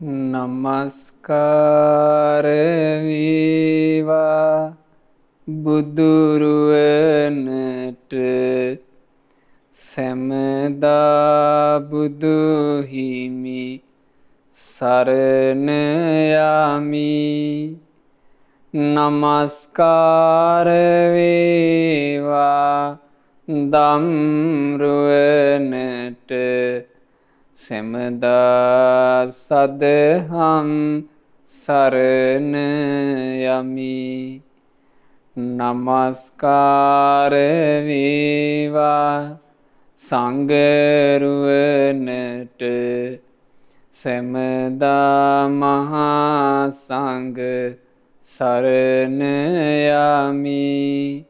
නමස්කාර වේවා බුදුරුවනට සැමදා බුදු හිමි සරණ යමි. නමස්කාර වේවා ධම්රුවනට සැමදා සදහම් සරණ යමි. නමස්කාර වේවා සංඝරුවනට සැමදා මහා සංඝ සරණ යමි.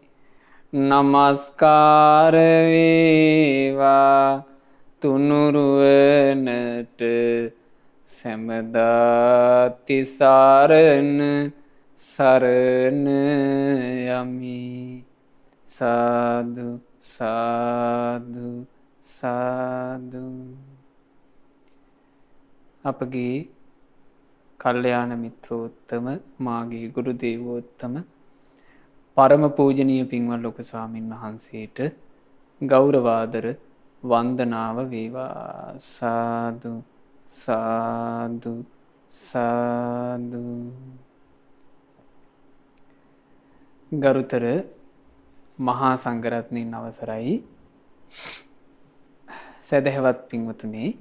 නමස්කාර වේවා තුනුරුවනට සැමදා තිසරණ සරණ යමි. සාදු සාදු සාදු. අපගේ කල්යාණ මිත්‍රෝත්තම මාගේ ගුරු දේවෝත්තම පරම පූජනීය පින්වත් ලොකු ස්වාමීන් වහන්සේට ගෞරවාදර වන්දනාව වේවා. සාදු සාදු සාදු. ගරුතර මහා සංඝරත්නයන් අවසරයි. සදහවත් පින්වතුනි,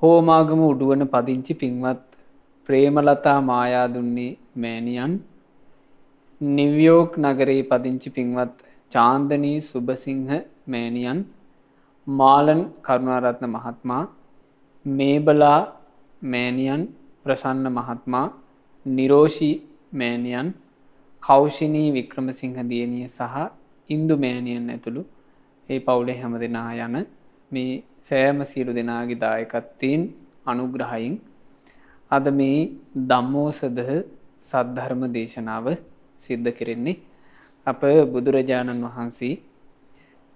හෝමාගම උඩුවන පදිංචි පින්වත් ප්‍රේමලතා මායාදුන්නේ මෑණියන්, නිව්යෝර්ක් නගරයේ පදිංචි පින්වත් චාන්දනී සුබසිංහ මෑණියන්, මාලන් කරුණාරත්න මහත්මයා, මේබලා මෑණියන්, ප්‍රසන්න මහත්මයා, නිරෝෂි මෑණියන්, කෞෂිනී වික්‍රමසිංහ දියණිය සහ ඉන්දු මෑණියන් ඇතුළු ඒ පවුලේ හැම දෙනා යන මේ සෑම සියලු දෙනාගේ දායකත්වයෙන් අනුග්‍රහයෙන් අද මේ ධම්මෝසදහ සද්ධර්ම දේශනාව සිද්ධ කෙරෙන්නේ. අප බුදුරජාණන් වහන්සේ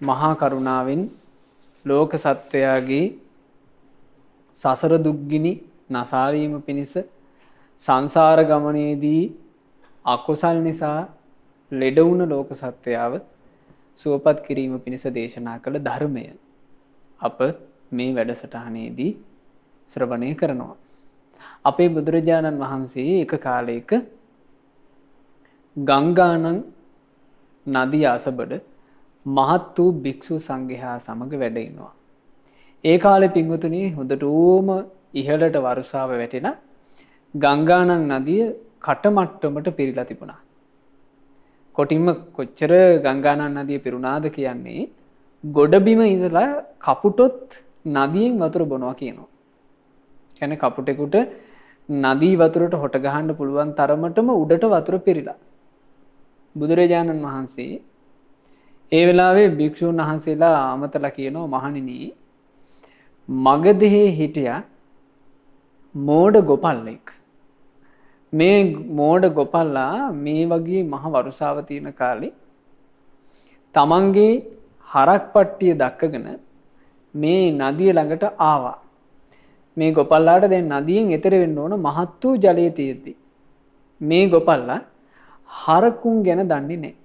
මහා කරුණාවෙන් ලෝක සත්වයාගේ සසර දුක්ගිනි නසාරීම පිණිස සංසාර ගමනේදී අකුසල් නිසා ලෙඩවුණ ලෝක සත්වයාව සුවපත් කිරීම පිණිස දේශනා කළ ධර්මය අප මේ වැඩසටහනේදී ශ්‍රවණය කරනවා. අපේ බුදුරජාණන් වහන්සේ එක කාලයක ගංගානං නදිය අසබඩ මහත් වූ භික්ෂු සංඝයා සමග වැඩ ඉන්නවා. ඒ කාලේ පින්වතුනි හොඳටම ඉහළට වර්ෂාව වැටෙලා ගංගානං නදිය කටමට්ටමට පිරීලා තිබුණා. කොටින්ම කොච්චර ගංගානං නදිය පිරුණාද කියන්නේ ගොඩබිම ඉඳලා කපුටොත් නදියෙන් වතුර බොනවා කියනවා. කියන්නේ කපුටෙකුට නදී වතුරට හොට ගහන්න පුළුවන් තරමටම උඩට වතුර පිරීලා. බුදුරජාණන් වහන්සේ ඒ වෙලාවේ භික්ෂුන් වහන්සේලා අමතලා කියනවා, මහණෙනි මගදෙහි හිටියා මෝඩ ගොපල්ලෙක්. මේ මෝඩ ගොපල්ලා මේ වගේ මහ වරුසාව තියෙන කාලේ තමන්ගේ හරක් පට්ටිය දක්කගෙන මේ නදිය ළඟට ආවා. මේ ගොපල්ලාට දැන් නදියෙන් එතෙර වෙන්න ඕන මහත් වූ ජලය තියෙද්දි මේ ගොපල්ලා හරකුන් ගැන දන්නේ නැහැ.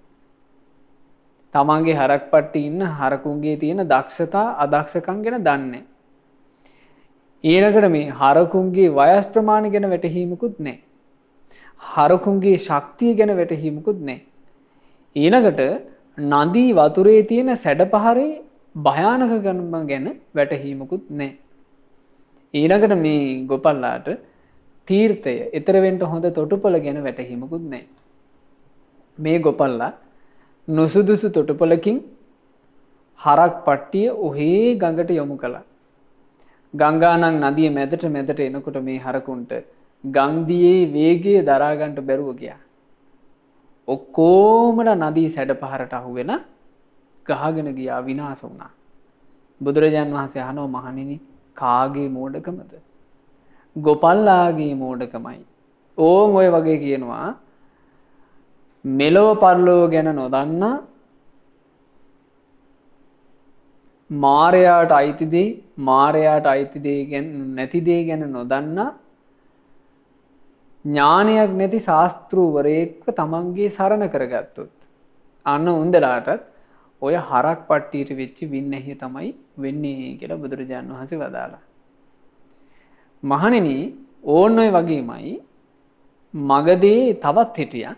තමන්ගේ හරක් පට්ටි ඉන්න හරකුන්ගේ තියෙන දක්ෂතා අදක්ෂකම් ගැන දන්නේ නැහැ. ඊළඟට මේ හරකුන්ගේ වයස් ප්‍රමාණය ගැන වැටහීමකුත් නැහැ. හරකුන්ගේ ශක්තිය ගැන වැටහීමකුත් නැහැ. ඊළඟට නදී වතුරේ තියෙන සැඩපහරේ භයානකකම ගැන වැටහීමකුත් නැහැ. ඊළඟට මේ ගොපල්ලාට තීර්ථය ඊතර වෙන්න හොඳ තොටුපළ ගැන වැටහීමකුත් නැහැ. මේ ගොපල්ලා නුසුදුසු තොටුපළකින් හරක් පට්ටිය ඔහේ ගඟට යොමු කළා. ගංගානං නදිය මැදට එනකොට මේ හරකුන්ට ගංදියේ වේගය දරා ගන්නට බැරුව ගියා. ඔක්කොමලා නදී සැඩපහරට අහු වෙලා ගහගෙන ගියා, විනාශ වුණා. බුදුරජාන් වහන්සේ අහනවා, මහණෙනි කාගේ මෝඩකමද? ගොපල්ලාගේ මෝඩකමයි. ඕන් ඔය වගේ කියනවා මෙලොව පරලොව ගැන නොදන්නා මාරයාට අයිති දේ මාරයාට අයිති දේ ගැන නැති දේ ගැන නොදන්නා ඥානයක් නැති ශාස්ත්‍රූවරයෙක්ව තමන්ගේ සරණ කරගත්තොත් අන්න උන්දලාටත් ඔය හරක් පට්ටියට වෙච්ච වින්නැහිය තමයි වෙන්නේ කියලා බුදුරජාණන් වහන්සේ වදාලා. මහණෙනි ඕන්න ඔය වගේමයි මගදී තවත් හිටියා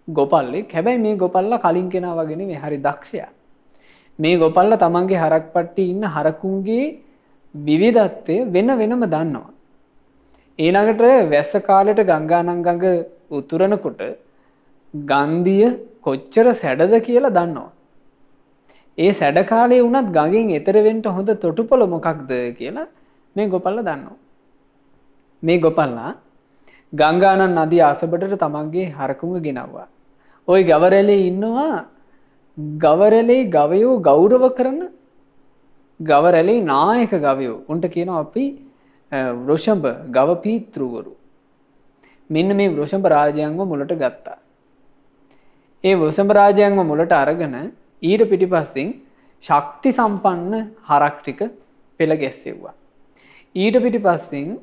ගෝපල්ලෙක්. හැබැයි මේ ගෝපල්ලා කලින් කෙනා වගේ නෙමෙයි, හරි දක්ෂයා. මේ ගෝපල්ලා තමන්ගේ හරක් පට්ටියේ ඉන්න හරකුන්ගේ විවිධත්වය වෙන වෙනම දන්නවා. ඊළඟට වැස්ස කාලෙට ගංගානම් ගඟ උතුරනකොට ගන්ධිය කොච්චර සැඩද කියලා දන්නවා. ඒ සැඩ කාලේ වුණත් ගඟෙන් එතර වෙන්න හොඳ තොටුපොළ මොකක්ද කියලා මේ ගෝපල්ලා දන්නවා. මේ ගෝපල්ලා ගංගානම් නදිය අසබඩට තමන්ගේ හරකුන්ව ගෙනවුවා. ওই ගවරැලේ ඉන්නවා ගවරැලේ ගවයෝ ගෞරව කරන ගවරැලේ නායක ගවයෝ. උන්ට කියනවා අපි වෘෂභ ගව පීතෘවරු. මෙන්න මේ වෘෂභ රාජයන්ව මුලට ගත්තා. ඒ වෘෂභ රාජයන්ව මුලට අරගෙන ඊට පිටිපස්සෙන් ශක්ති සම්පන්න හරක් ටික පෙළ ගැස්සෙව්වා. ඊට පිටිපස්සෙන්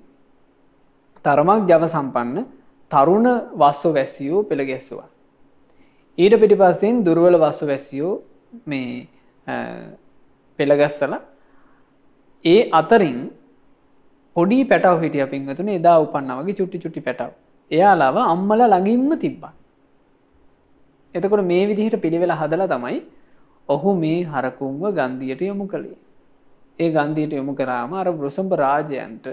තරමක් ජව සම්පන්න තරුණ වස්සෝ වැසියෝ පෙළ ගැස්සුවා. ඊට පිටිපස්සෙන් දුර්වල වස්සෝ වැසියෝ මේ පෙළ ගැස්සලා ඒ අතරින් පොඩි පැටව හිටියා පින්වතුනි. එදා උපන්නා වගේ චුට්ටි චුට්ටි පැටව. එයාලව අම්මලා ළඟින්ම තිබ්බා. එතකොට මේ විදිහට පිළිවෙල හදලා තමයි ඔහු මේ හරකුන්ව ගන්ධියට යොමු කළේ. ඒ ගන්ධියට යොමු කරාම අර වෘෂභ රාජයන්ට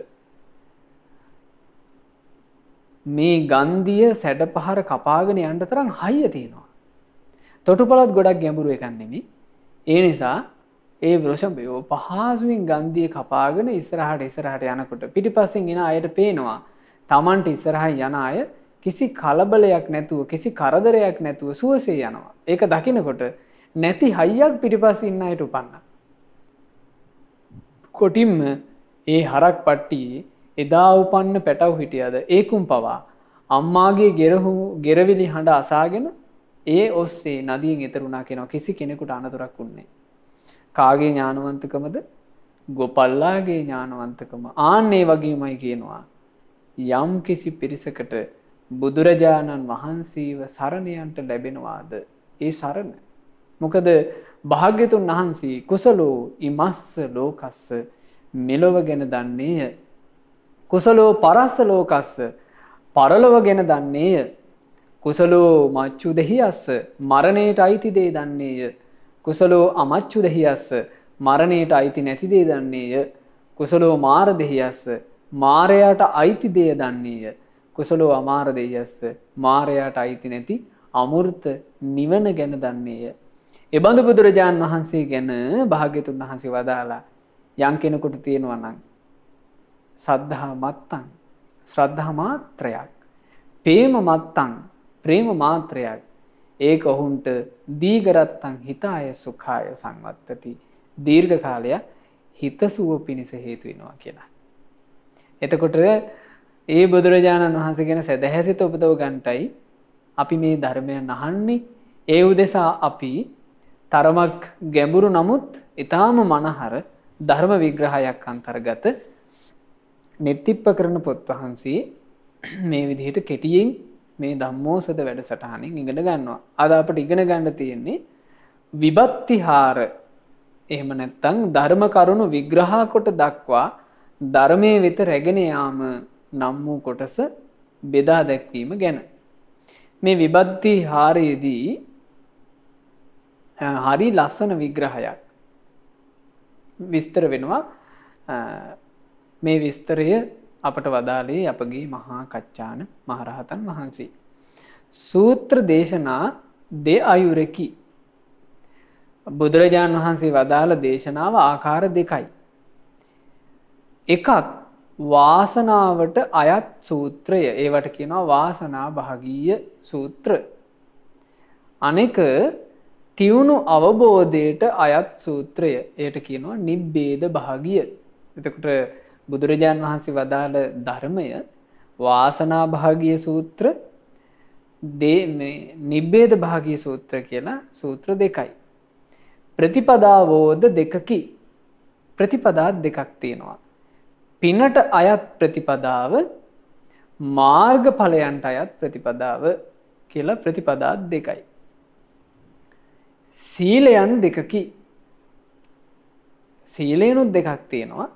මේ ගන්ධිය සැඩපහර කපාගෙන යන්න තරම් හයිය තියෙනවා. තොටුපළත් ගොඩක් ගැඹුරු එකක් නෙමෙයි. ඒ නිසා ඒ වෘෂභයෝ පහසුවෙන් ගන්ධිය කපාගෙන ඉස්සරහට යනකොට පිටිපස්සෙන් එන අයට පේනවා Tamanට ඉස්සරහින් යන අය කිසි කලබලයක් නැතුව කිසි කරදරයක් නැතුව සුවසේ යනවා. ඒක දකිනකොට නැති හයියක් පිටිපස්සේ ඉන්න අයට උපන්නා. කොටින්ම ඒ හරක් පට්ටියේ එදා උපන්න පැටව හිටියද ඒකුම් පවා අම්මාගේ ගෙරවිලි හඬ අසාගෙන ඒ ඔස්සේ නදියෙන් එතරුණා කියනවා. කිසි කෙනෙකුට අනතුරක් වුණේ නැහැ. කාගේ ඥානවන්තකමද? ගෝපල්ලාගේ ඥානවන්තකම. ආන්නේ වගේමයි කියනවා යම් කිසි පිරිසකට බුදුරජාණන් වහන්සේව සරණයන්ට ලැබෙනවාද ඒ සරණ. මොකද භාග්‍යතුන් වහන්සේ කුසලෝ ඉමස්ස ලෝකස්ස මෙලොව ගැන දන්නේය. කුසලෝ පරස්ස ලෝකස්ස පරලොව ගැන දන්නේය. කුසලෝ මච්චු දෙහියස්ස මරණයට අයිති දේ දන්නේය. කුසලෝ අමච්චු දෙහියස්ස මරණයට අයිති නැති දේ දන්නේය. කුසලෝ මාර දෙහියස්ස මාරයාට අයිති දේ දන්නේය. කුසලෝ අමාර දෙහියස්ස මාරයාට අයිති නැති අමෘත නිවන ගැන දන්නේය. එබඳු බුදුරජාණන් වහන්සේ ගැන භාග්‍යතුන් වහන්සේ වදාලා යම් කෙනෙකුට තියෙනවා නම් සද්ධා මත්තං ශ්‍රද්ධා මාත්‍රයක් ප්‍රේම මත්තං ප්‍රේම මාත්‍රයක් ඒක ඔහුන්ට දීඝරත්තං හිතාය සුඛාය සංවත්තති දීර්ඝ කාලයක් හිතසුව පිණිස හේතු වෙනවා කියලා. එතකොට ඒ බුදුරජාණන් වහන්සේ ගැන සදහැසිත උපදව ගන්නටයි අපි මේ ධර්මය අහන්නේ. ඒ උදෙසා අපි තරමක් ගැඹුරු නමුත් ඊටාම මනහර ධර්ම විග්‍රහයක් අන්තර්ගත නෙත්තිප්පකරණ පොත් වහන්සේ මේ විදිහට කෙටියෙන් මේ ධම්මෝසද වැඩසටහනින් ඉගෙන ගන්නවා. අද අපිට ඉගෙන ගන්න තියෙන්නේ විභත්තිහාර. එහෙම නැත්නම් ධර්ම කරුණු විග්‍රහ කොට දක්වා ධර්මයේ වෙත රැගෙන යාම නම් වූ කොටස බෙදා දැක්වීම ගැන. මේ විභත්තිහාරයේදී හරි ලස්සන විග්‍රහයක් විස්තර වෙනවා. මේ විස්තරය අපට වදාළේ අපගේ මහා කච්චාන මහරහතන් වහන්සේ. සූත්‍ර දේශනා දෙඅයුරකි. බුදුරජාණන් වහන්සේ වදාළ දේශනාව ආකාර දෙකයි. එකක් වාසනාවට අයත් සූත්‍රය. ඒවට කියනවා වාසනා භාගීය සූත්‍ර. අනෙක තියුණු අවබෝධයට අයත් සූත්‍රය. ඒට කියනවා නිබ්බේද භාගීය. එතකොට බුදුරජාණන් වහන්සේ වදාළ ධර්මය වාසනා භාගීය සූත්‍ර නිබ්බේද භාගීය සූත්‍ර කියලා සූත්‍ර දෙකයි. ප්‍රතිපදාවෝද දෙකකි. ප්‍රතිපදා දෙකක් තියෙනවා. පිනට අයත් ප්‍රතිපදාව මාර්ගඵලයන්ට අයත් ප්‍රතිපදාව කියලා ප්‍රතිපදා දෙකයි. සීලයන් දෙකකි. සීලයනුත් දෙකක් තියෙනවා.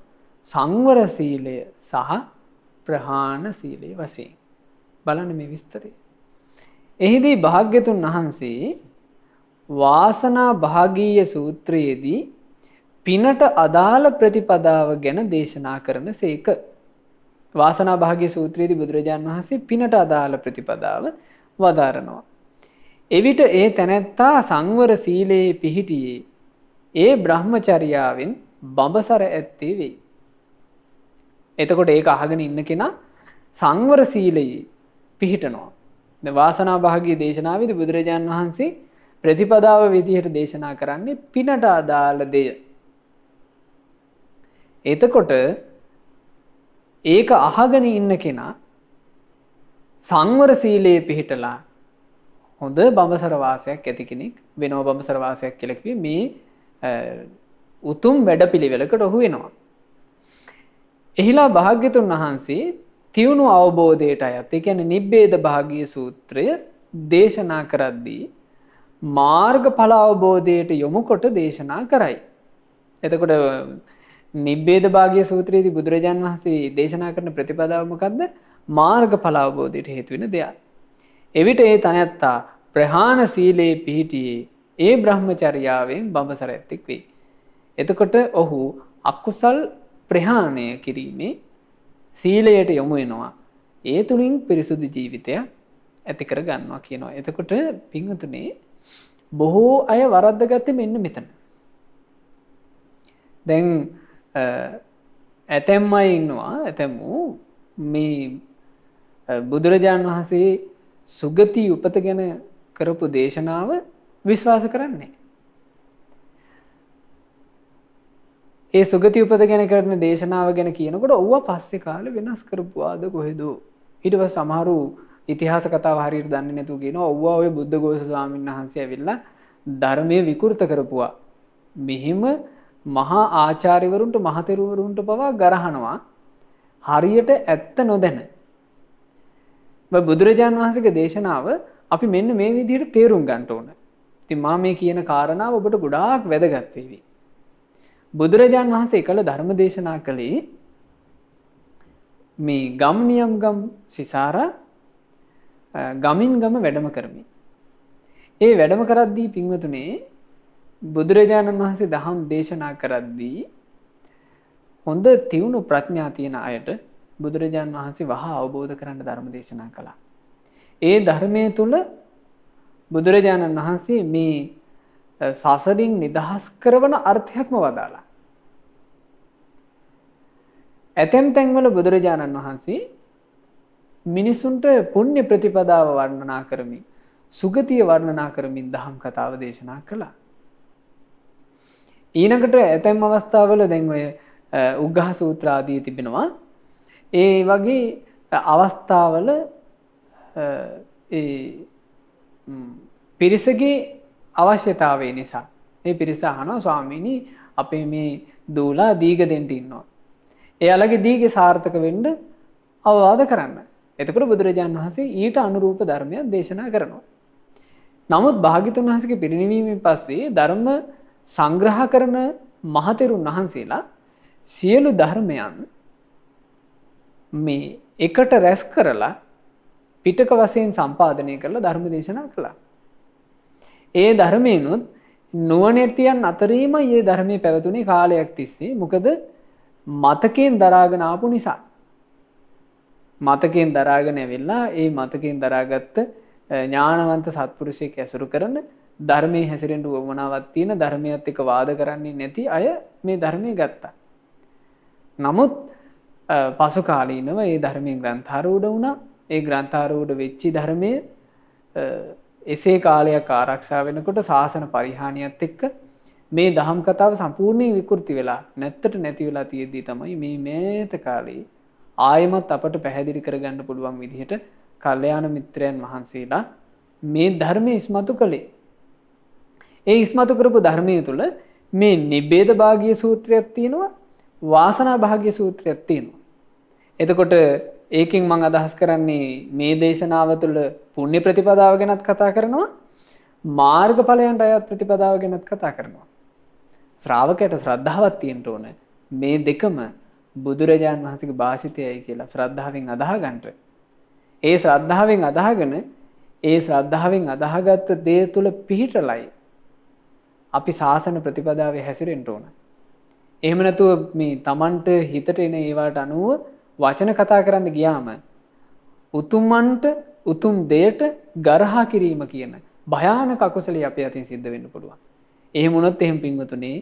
සංවර සීලය සහ ප්‍රහාණ සීලය වශයෙන්. බලන්න මේ විස්තරය. එහිදී භාග්‍යතුන් වහන්සේ වාසනා භාගීය සූත්‍රයේදී පිනට අදාළ ප්‍රතිපදාව ගැන දේශනා කරන සේක. වාසනා භාගීය සූත්‍රයේදී බුදුරජාණන් වහන්සේ පිනට අදාළ ප්‍රතිපදාව වදාරනවා. එවිට ඒ තැනැත්තා සංවර සීලයේ පිහිටියේ ඒ බ්‍රහ්මචර්යාවෙන් බඹසර ඇත්තේ වෙයි. එතකොට ඒක අහගෙන ඉන්න කෙනා සංවර සීලයේ පිහිටනවා. දැන් වාසනා භාගීය දේශනාවේදී බුදුරජාණන් වහන්සේ ප්‍රතිපදාව විදිහට දේශනා කරන්නේ පිනට අදාළ දෙය. එතකොට ඒක අහගෙන ඉන්න කෙනා සංවර සීලයේ පිහිටලා හොඳ බඹසර වාසයක් ඇති කෙනෙක් වෙනවා. බඹසර වාසයක් කියලා කිව්වේ මේ උතුම් වැඩපිළිවෙලකට ඔහු වෙනවා. එහිලා භාග්‍යතුන් වහන්සේ තියුණු අවබෝධයට අයත් ඒ කියන්නේ නිබ්බේද භාගීය සූත්‍රය දේශනා කරද්දී මාර්ගඵල අවබෝධයට යොමු කොට දේශනා කරයි. එතකොට නිබ්බේද භාගීය සූත්‍රයේදී බුදුරජාන් වහන්සේ දේශනා කරන ප්‍රතිපදාව මොකද්ද? මාර්ගඵල අවබෝධයට හේතු වෙන දෙයක්. එවිට ඒ තනත්තා ප්‍රහාණ සීලේ පිහිටියේ ඒ බ්‍රහ්මචර්යාවෙන් බඹසර ඇත්තෙක් වෙයි. එතකොට ඔහු අකුසල් ප්‍රහාණය කිරීමේ සීලයට යොමු වෙනවා. ඒ තුලින් පිරිසුදු ජීවිතයක් ඇති කර ගන්නවා කියනවා. එතකොට පින්වතුනි බොහෝ අය වරද්දගත්තේ මෙන්න මෙතන. දැන් ඇතැම් අය ඉන්නවා ඇතැමු මේ බුදුරජාණන් වහන්සේ සුගති උපත ගැන කරපු දේශනාව විශ්වාස කරන්නේ. ඒ සුගති උපත ගැන කරන දේශනාව ගැන කියනකොට ඔව්වා පස්සේ කාලේ වෙනස් කරපුවාද කොහෙද? ඊට පස්සේ සමහරු ඉතිහාස කතාව හරියට දන්නේ නැතුව කියනවා ඔව්වා ඔය බුද්ධඝෝෂ ස්වාමීන් වහන්සේ ඇවිල්ලා ධර්මයේ විකෘත කරපුවා. මෙහිම මහා ආචාර්යවරුන්ට මහතෙරුවරුන්ට පවා ගරහනවා හරියට ඇත්ත නොදැන. බුදුරජාණන් වහන්සේගේ දේශනාව අපි මෙන්න මේ විදිහට තේරුම් ගන්න ඕන. ඉතින් මා මේ කියන කාරණාව ඔබට ගොඩාක් වැදගත් වෙවි. බුදුරජාණන් වහන්සේ එකල ධර්ම දේශනා කළේ මේ ගම් නියම් ගම් සිසාරා ගමින් ගම වැඩම කරමි. ඒ වැඩම කරද්දී පින්වතුනේ බුදුරජාණන් වහන්සේ දහම් දේශනා කරද්දී හොඳ තියුණු ප්‍රඥා තියෙන අයට බුදුරජාණන් වහන්සේ වහා අවබෝධ කරන්න ධර්ම දේශනා කළා. ඒ ධර්මයේ තුල බුදුරජාණන් වහන්සේ මේ සසරින් නිදහස් කරවන අර්ථයක්ම වදාලා. ඇතැම් තැන්වල බුදුරජාණන් වහන්සේ මිනිසුන්ට පුණ්‍ය ප්‍රතිපදාව වර්ණනා කරමින් සුගතිය වර්ණනා කරමින් දහම් කතාව දේශනා කළා. ඊළඟට ඇතැම් අවස්ථාවල දැන් ඔය උග්ඝහ සූත්‍ර ආදී තිබෙනවා. ඒ වගේ අවස්ථාවල ඒ පිරිසගේ අවශ්‍යතාවය නිසා මේ පිරිස අහනවා ස්වාමීනි අපේ මේ දූලා දීග දෙන්න ඉන්නවා. එයාලගේ දීගේ සාර්ථක වෙන්න අවවාද කරන්න. එතකොට බුදුරජාණන් වහන්සේ ඊට අනුරූප ධර්මයක් දේශනා කරනවා. නමුත් භාග්‍යතුන් වහන්සේගේ පිරිනිවීමෙන් පස්සේ ධර්ම සංග්‍රහ කරන මහතෙරුන් වහන්සේලා සියලු ධර්මයන් මේ එකට රැස් කරලා පිටක වශයෙන් සම්පාදනය කරලා ධර්ම දේශනා කළා. ඒ ධර්මයනොත් නුවණැතියන් අතරීම මේ ධර්මයේ පැවතුනේ කාලයක් තිස්සේ. මොකද මතකයෙන් දරාගෙන ආපු නිසා. මතකයෙන් දරාගෙන ඇවිල්ලා ඒ මතකයෙන් දරාගත්ත ඥානවන්ත සත්පුරුෂයෙක් ඇසුරු කරන ධර්මයේ හැසිරෙන්න උවමනාවක් තියෙන ධර්මයත් එක්ක වාද කරන්නේ නැති අය මේ ධර්මයේ ගත්තා. නමුත් පසු කාලීනව ඒ ධර්මයේ ග්‍රන්ථාරූඪ වුණා. ඒ ග්‍රන්ථාරූඪ වෙච්ච ධර්මයේ එසේ කාලයක් ආරක්ෂා වෙනකොට ශාසන පරිහානියත් එක්ක මේ දහම් කතාව සම්පූර්ණයෙන් විකෘති වෙලා නැත්තට නැති වෙලා තියෙද්දී තමයි මේ මේත කාලේ ආයමත් අපට පැහැදිලි කරගන්න පුළුවන් විදිහට කල්යාණ මිත්‍රයන් වහන්සේලා මේ ධර්මයේ ඉස්මතු කළේ. ඒ ඉස්මතු කරපු ධර්මයේ තුල මේ නිබ්බේද භාගීය සූත්‍රයක් තියෙනවා, වාසනා භාගීය සූත්‍රයක් තියෙනවා. එතකොට ඒකෙන් මම අදහස් කරන්නේ මේ දේශනාව තුළ පුණ්‍ය ප්‍රතිපදාව ගැනත් කතා කරනවා, මාර්ගඵලයන්ට අයත් ප්‍රතිපදාව ගැනත් කතා කරනවා. ශ්‍රාවකයට ශ්‍රද්ධාවක් තියෙන්න ඕන. මේ දෙකම බුදුරජාන් වහන්සේගේ භාෂිතයයි කියලා ශ්‍රද්ධාවෙන් අදාහ ගන්නට. ඒ ශ්‍රද්ධාවෙන් අදාහගෙන ඒ ශ්‍රද්ධාවෙන් අදාහගත්ත දේ තුළ පිහිටලයි අපි ශාසන ප්‍රතිපදාවේ හැසිරෙන්න ඕන. එහෙම නැතුව මේ Tamanට හිතට එන ඒවට අනුව වචන කතා කරන්න ගියාම උතුම්මන්ට උතුම් දෙයට ගරහා කිරීම කියන භයානක අකුසලයේ අපේ අතින් සිද්ධ වෙන්න පුළුවන්. එහෙම වුණොත් එහෙම පින්වතුනි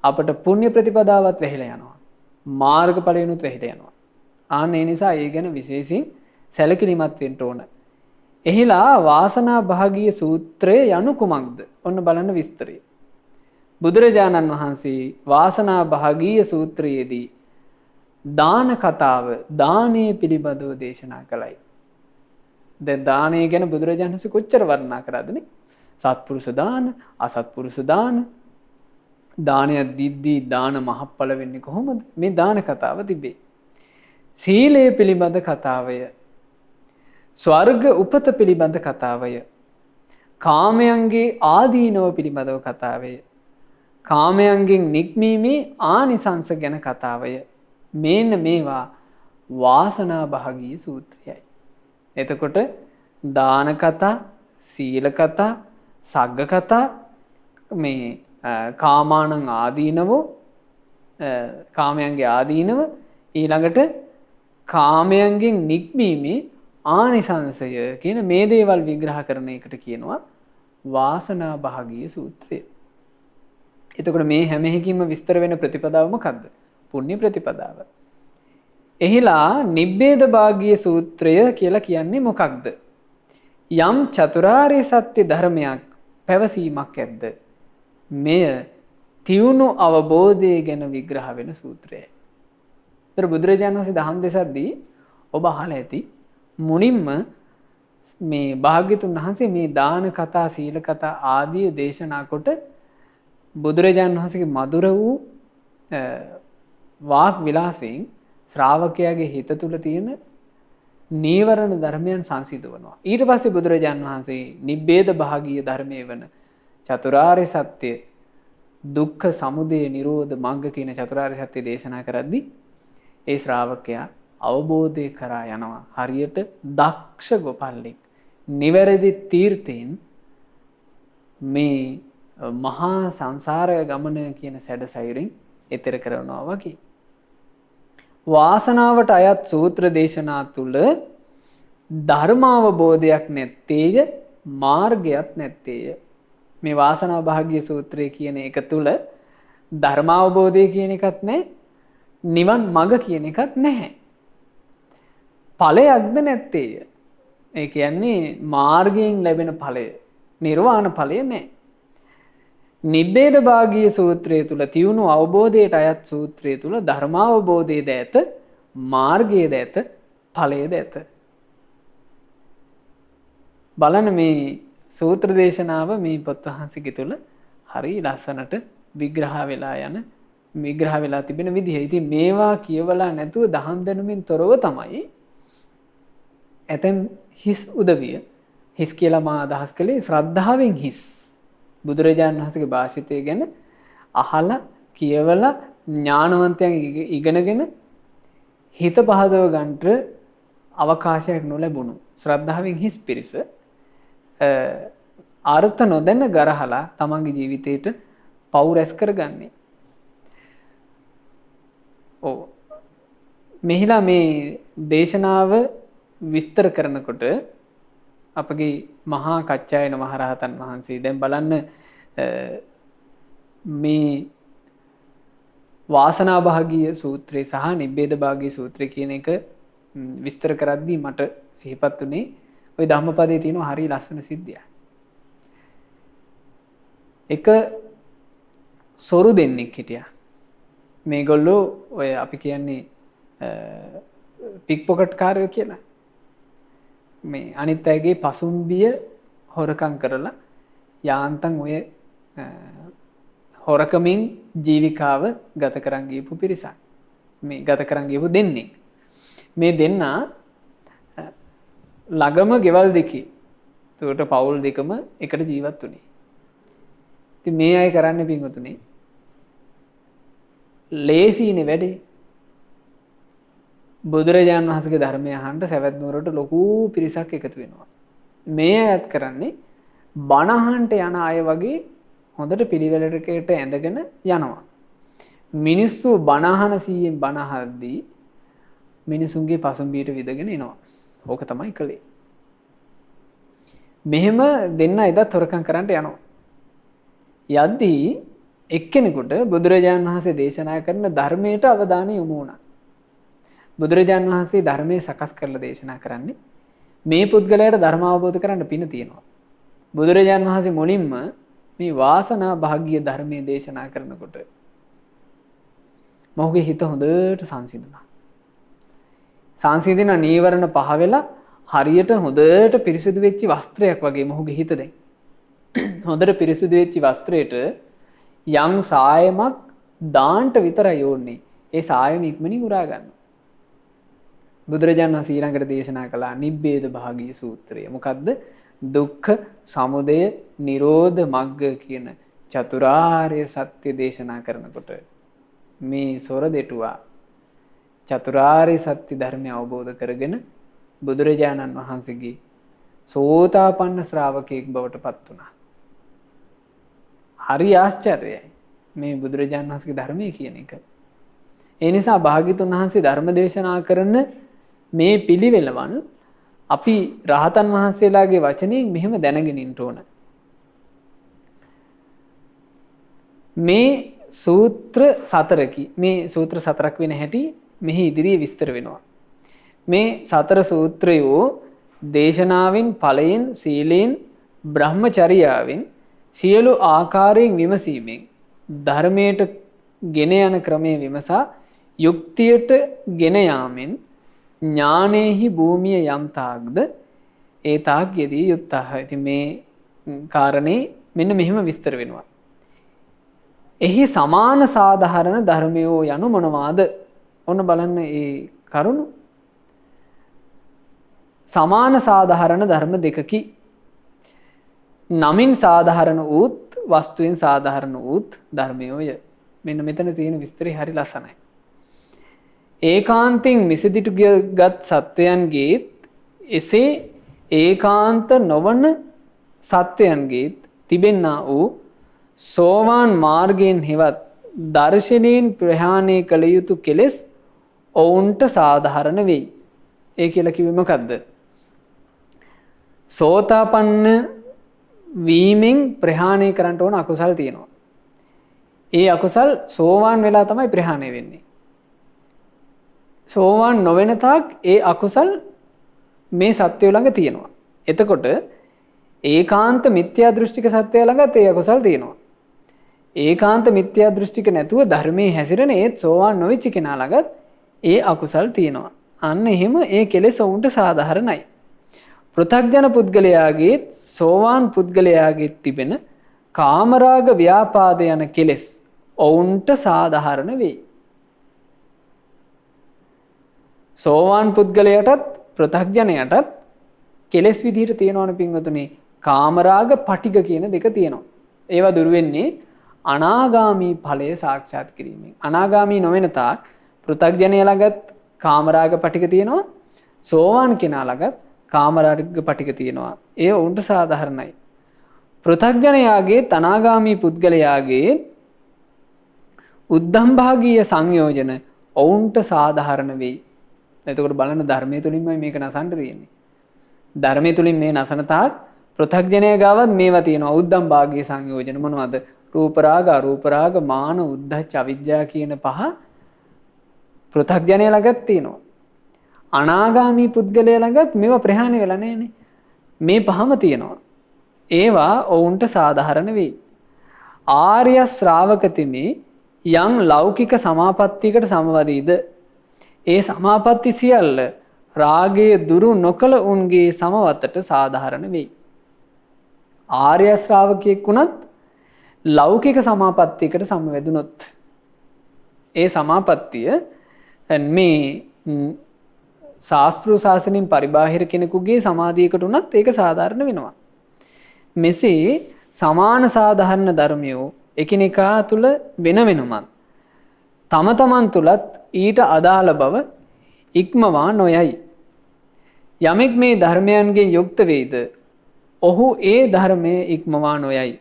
අපට පුණ්‍ය ප්‍රතිපදාවත් වැහිලා යනවා. මාර්ගඵලයනුත් වැහිලා යනවා. ආන්න ඒ නිසා ඒ ගැන විශේෂයෙන් සැලකිලිමත් වෙන්න ඕන. එහිලා වාසනා භාගීය සූත්‍රය යනු කුමක්ද? ඔන්න බලන්න විස්තරය. බුදුරජාණන් වහන්සේ වාසනා භාගීය සූත්‍රයේදී දාන කතාව දානයේ පිළිබඳව දේශනා කළයි. දැන් දානය ගැන බුදුරජාණන් වහන්සේ කොච්චර වර්ණනා කරාදනේ? සත්පුරුෂ දාන, අසත්පුරුෂ දාන, දානය දිද්දී දාන මහප්ඵල වෙන්නේ කොහොමද? මේ දාන කතාව තිබේ. සීලය පිළිබඳ කතාවය, ස්වර්ග උපත පිළිබඳ කතාවය, කාමයන්ගේ ආදීනව පිළිබඳව කතාවය, කාමයන්ගෙන් නික්මීමේ ආනිසංස ගැන කතාවය. මේන්න මේවා වාසනා භාගීය සූත්‍රයයි. එතකොට දාන කතා, සීල කතා, සග්ග කතා, මේ කාමානං ආදීනවෝ, කාමයන්ගේ ආදීනව, ඊළඟට කාමයන්ගෙන් නික්මීමේ ආනිසංසය කියන මේ දේවල් විග්‍රහ කරන එකට කියනවා වාසනා භාගීය සූත්‍රය. එතකොට මේ හැම එකකින්ම විස්තර වෙන ප්‍රතිපදාව මොකක්ද? පුණ්‍ය ප්‍රතිපදාව. එහිලා නිබ්බේද භාගීය සූත්‍රය කියලා කියන්නේ මොකක්ද? යම් චතුරාර්ය සත්‍ය ධර්මයක් පැවසීමක් ඇද්ද? මෙය තියුණු අවබෝධය ගැන විග්‍රහ වෙන සූත්‍රයයි. ඒතර බුදුරජාණන් වහන්සේ දහම් දෙසද්දී ඔබ අහලා ඇති මුලින්ම මේ භාග්‍යතුන් වහන්සේ මේ දාන කතා, සීල කතා ආදී දේශනා කොට බුදුරජාණන් වහන්සේගේ මధుර වූ වාක් විලාසයෙන් ශ්‍රාවකයාගේ හිත තුළ තියෙන නීවරණ ධර්මයන් සංසිඳවනවා. ඊට පස්සේ බුදුරජාණන් වහන්සේ නිබ්බේද භාගීය ධර්මයේ වන චතුරාර්ය සත්‍ය, දුක්ඛ, සමුදය, නිරෝධ, මග්ග කියන චතුරාර්ය සත්‍ය දේශනා කරද්දී ඒ ශ්‍රාවකයා අවබෝධය කරා යනවා. හරියට දක්ෂ ගොපල්ලෙක් නිවැරදි තීර්ථයෙන් මේ මහා සංසාර ගමන කියන සැඩ සයුරින් එතෙර කරනවා වගේ. වාසනාවට අයත් සූත්‍ර දේශනා තුළ ධර්මාවබෝධයක් නැත්තේය, මාර්ගයක් නැත්තේය. මේ වාසනා භාග්‍ය සූත්‍රය කියන එක තුළ ධර්මාවබෝධය කියන එකත් නැහැ, නිවන් මඟ කියන එකත් නැහැ. ඵලයක්ද නැත්තේය. ඒ කියන්නේ මාර්ගයෙන් ලැබෙන ඵලය, නිර්වාණ ඵලය නැහැ. නිබ්බේද භාගීය සූත්‍රය තුල තියුණු අවබෝධයට අයත් සූත්‍රය තුල ධර්මාවබෝධයද ඇත, මාර්ගයද ඇත, ඵලයද ඇත. බලන්න මේ සූත්‍ර දේශනාව මේ පොත් වහන්සේගේ තුල හරි ලස්සනට විග්‍රහ වෙලා තිබෙන විදිහ. ඉතින් මේවා කියවලා නැතුව දහම් දැනුමින් තොරව තමයි ඇතැම් හිස් උදවිය, හිස් කියලා මා අදහස් කළේ ශ්‍රද්ධාවෙන් හිස්, බුදුරජාණන් වහන්සේගේ භාෂිතය ගැන අහලා කියවලා ඥානවන්තයන් ඉගෙනගෙන හිත පහදව ගන්නට අවකාශයක් නොලැබුණු ශ්‍රද්ධාවෙන් හිස් පිරිස අර්ථ නොදැන ගරහලා තමන්ගේ ජීවිතේට පව් රැස් කරගන්නේ. මෙහිලා මේ දේශනාව විස්තර කරනකොට අපගේ මහා කච්චායන මහරහතන් වහන්සේ දැන් බලන්න මේ වාසනා භාගීය සූත්‍රය සහ නිබ්බේද භාගීය සූත්‍රය කියන එක විස්තර කරද්දී මට සිහිපත් වුණේ ওই ධම්මපදයේ තියෙන හරිය ලස්සන සිද්ධියක්. එක සොරු දෙන්නෙක් හිටියා. මේගොල්ලෝ ඔය අපි කියන්නේ පික් පොකට් කාරයෝ කියලා. මේ අනිත් අයගේ පසුම්බිය හොරකම් කරලා යාන්තම් ඔය හොරකමින් ජීවිකාව ගත කරන් ගියපු පිරිසක්. මේ ගත කරන් ගියපු දෙන්නේ. මේ දෙන්නා ළඟම ගෙවල් දෙකේ. ඒකට පවුල් දෙකම එකට ජීවත් වුණේ. ඉතින් මේ අය කරන්නේ පින්වතුනි ලේසියිනේ වැඩේ. බුදුරජාණන් වහන්සේගේ ධර්මය අහන්න සවැත් නුවරට ලොකු පිරිසක් එකතු වෙනවා. මේ අයත් කරන්නේ බණ අහන්න යන අය වගේ හොඳට පිළිවෙලකට ඇඳගෙන යනවා. මිනිස්සු බණ අහන සීයෙන් බණ අහද්දී මිනිසුන්ගේ පසුම්බියට විදගෙන එනවා. ඕක තමයි කළේ. මෙහෙම දෙන්න එදත් හොරකම් කරන්න යනවා. යද්දී එක්කෙනෙකුට බුදුරජාණන් වහන්සේ දේශනා කරන ධර්මයට අවධානය යොමු වුණා. බුදුරජාණන් වහන්සේ ධර්මයේ සකස් කරලා දේශනා කරන්නේ මේ පුද්ගලයාට ධර්ම අවබෝධ කරන්න පින තියෙනවා. බුදුරජාණන් වහන්සේ මුලින්ම මේ වාසනා භාග්‍ය ධර්මයේ දේශනා කරනකොට මොහුගේ හිත හොඳට සංසිඳුණා. සංසිඳින නීවරණ පහ වෙලා හරියට හොඳට පිරිසිදු වෙච්ච වස්ත්‍රයක් වගේ මොහුගේ හිත දැන්. හොඳට පිරිසිදු වෙච්ච වස්ත්‍රයට යම් සායමක් දාන්නට විතරයි ඕනේ. ඒ සායම ඉක්මනින් උරා ගන්න. බුදුරජාණන් වහන්සේ ඊළඟට දේශනා කළා නිබ්බේද භාගී සූත්‍රය. මොකද්ද? දුක්ඛ, සමුදය, නිරෝධ මග්ග කියන චතුරාර්ය සත්‍ය දේශනා කරනකොට මේ සොර දෙටුවා චතුරාර්ය සත්‍ය ධර්මය අවබෝධ කරගෙන බුදුරජාණන් වහන්සේගේ සෝතාපන්න ශ්‍රාවකයෙක් බවට පත් වුණා. හරි ආශ්චර්යයි මේ බුදුරජාණන් වහන්සේගේ ධර්මය කියන එක. ඒ නිසා භාග්‍යතුන් වහන්සේ ධර්ම දේශනා කරන මේ පිළිවෙලවන් අපි රහතන් වහන්සේලාගේ වචනයෙන් මෙහෙම දැනගෙන ඉන්න ඕන. මේ සූත්‍ර 4කි. මේ සූත්‍ර 4ක් වෙන හැටි මෙහි ඉදිරියේ විස්තර වෙනවා. මේ 4 සූත්‍රයෝ දේශනාවෙන්, ඵලයෙන්, සීලයෙන්, බ්‍රහ්මචර්යාවෙන් සියලු ආකාරයෙන් විමසීමෙන් ධර්මයට ගෙන යන ක්‍රමයේ විමසා යුක්තියට ගෙන යාමෙන් ඥානෙහි භූමිය යම් තාක්ද ඒ තාක් යෙදී යුත්තාහ. ඉතින් මේ කාරණේ මෙන්න මෙහෙම විස්තර වෙනවා. එහි සමාන සාධාරණ ධර්මයෝ යනු මොනවාද? ඔන්න බලන්න ඒ කරුණු. සමාන සාධාරණ ධර්ම දෙකකි. නමින් සාධාරණ වූත් වස්තුවෙන් සාධාරණ වූත් ධර්මයෝය. මෙන්න මෙතන තියෙන විස්තරය හරි ලස්සනයි. ඒකාන්තයෙන් මිසදිටුගත් සත්වයන්ගේත් එසේ ඒකාන්ත නොවන සත්වයන්ගේත් තිබෙන්නා වූ සෝවාන් මාර්ගයෙන් හෙවත් දර්ශනයෙන් ප්‍රහාණය කළ යුතු කෙලෙස් ඔවුන්ට සාධාරණ වෙයි. ඒ කියලා කිව්වේ මොකද්ද? සෝතාපන්න වීමෙන් ප්‍රහාණය කරන්න ඕන අකුසල් තියෙනවා. ඒ අකුසල් සෝවාන් වෙලා තමයි ප්‍රහාණය වෙන්නේ. සෝවාන් නොවන තාක් ඒ අකුසල් මේ සත්වය ළඟ තියෙනවා. එතකොට ඒකාන්ත මිත්‍යා දෘෂ්ටික සත්වය ළඟත් ඒ අකුසල් තියෙනවා. ඒකාන්ත මිත්‍යා දෘෂ්ටික නැතුව ධර්මයේ හැසිරෙන ඒත් සෝවාන් නොවිච්ච කෙනා ළඟත් ඒ අකුසල් තියෙනවා. අන්න එහෙම ඒ කෙලෙස් ඔවුන්ට සාධාරණයි. පෘථග්ජන පුද්ගලයාගේ සෝවාන් පුද්ගලයාගේ තිබෙන කාමරාග ව්‍යාපාද යන කෙලෙස් ඔවුන්ට සාධාරණ වෙයි. සෝවාන් පුද්ගලයාටත් පෘථග්ජනයටත් කෙලෙස් විදිහට තියෙනවනේ පින්වතුනි. කාමරාග පටිග කියන දෙක තියෙනවා. ඒවා දුරු වෙන්නේ අනාගාමී ඵලය සාක්ෂාත් කිරීමෙන්. අනාගාමී නොවන තාක් පෘථග්ජනය ළඟත් කාමරාග පටිග තියෙනවා. සෝවාන් කෙනා ළඟත් කාමරාග පටිග තියෙනවා. ඒ ඔවුන්ට සාධාරණයි. පෘථග්ජනයාගේ අනාගාමී පුද්ගලයාගේ උද්ධම් භාගීය සංයෝජන ඔවුන්ට සාධාරණ වෙයි. එතකොට බලන්න ධර්මයේ තුලින්මයි මේක නසන්න තියෙන්නේ. ධර්මයේ තුලින් මේ නසන තාක් පෘථග්ජනය ගාවත් මේවා තියෙනවා. උද්ධම් භාගීය සංයෝජන මොනවද? රූප රාග, අරූප රාග, මාන, උද්ධච්ච, අවිජ්ජා කියන පහ පෘථග්ජනය ළඟත් තියෙනවා. අනාගාමී පුද්ගලයා ළඟත් මේවා ප්‍රහාණය වෙලා නැහැනේ. මේ පහම තියෙනවා. ඒවා ඔවුන්ට සාධාරණ වෙයි. ආර්ය ශ්‍රාවකතිමේ යම් ලෞකික සමාපත්තියකට සමවදීද ඒ සමාපatti සියල්ල රාගයේ දුරු නොකළ උන්ගේ සමවතට සාධාරණ වෙයි. ආර්ය ශ්‍රාවකයෙක් වුණත් ලෞකික සමාපත්තියකට සමවැදුනොත් ඒ සමාපත්තිය මේ ශාස්ත්‍රීය ශාසනයෙන් පරිබාහිර කෙනෙකුගේ සමාධියකට උනත් ඒක සාධාරණ වෙනවා. මෙසේ සමාන සාධාරණ ධර්මයෝ එකිනෙකා තුල වෙන වෙනමත් තම තමන් තුලත් ඊට අදාළ බව ඉක්මවා නොයයි. යමෙක් මේ ධර්මයන්ගෙන් යුක්ත වේද ඔහු ඒ ධර්මයේ ඉක්මවා නොයයි.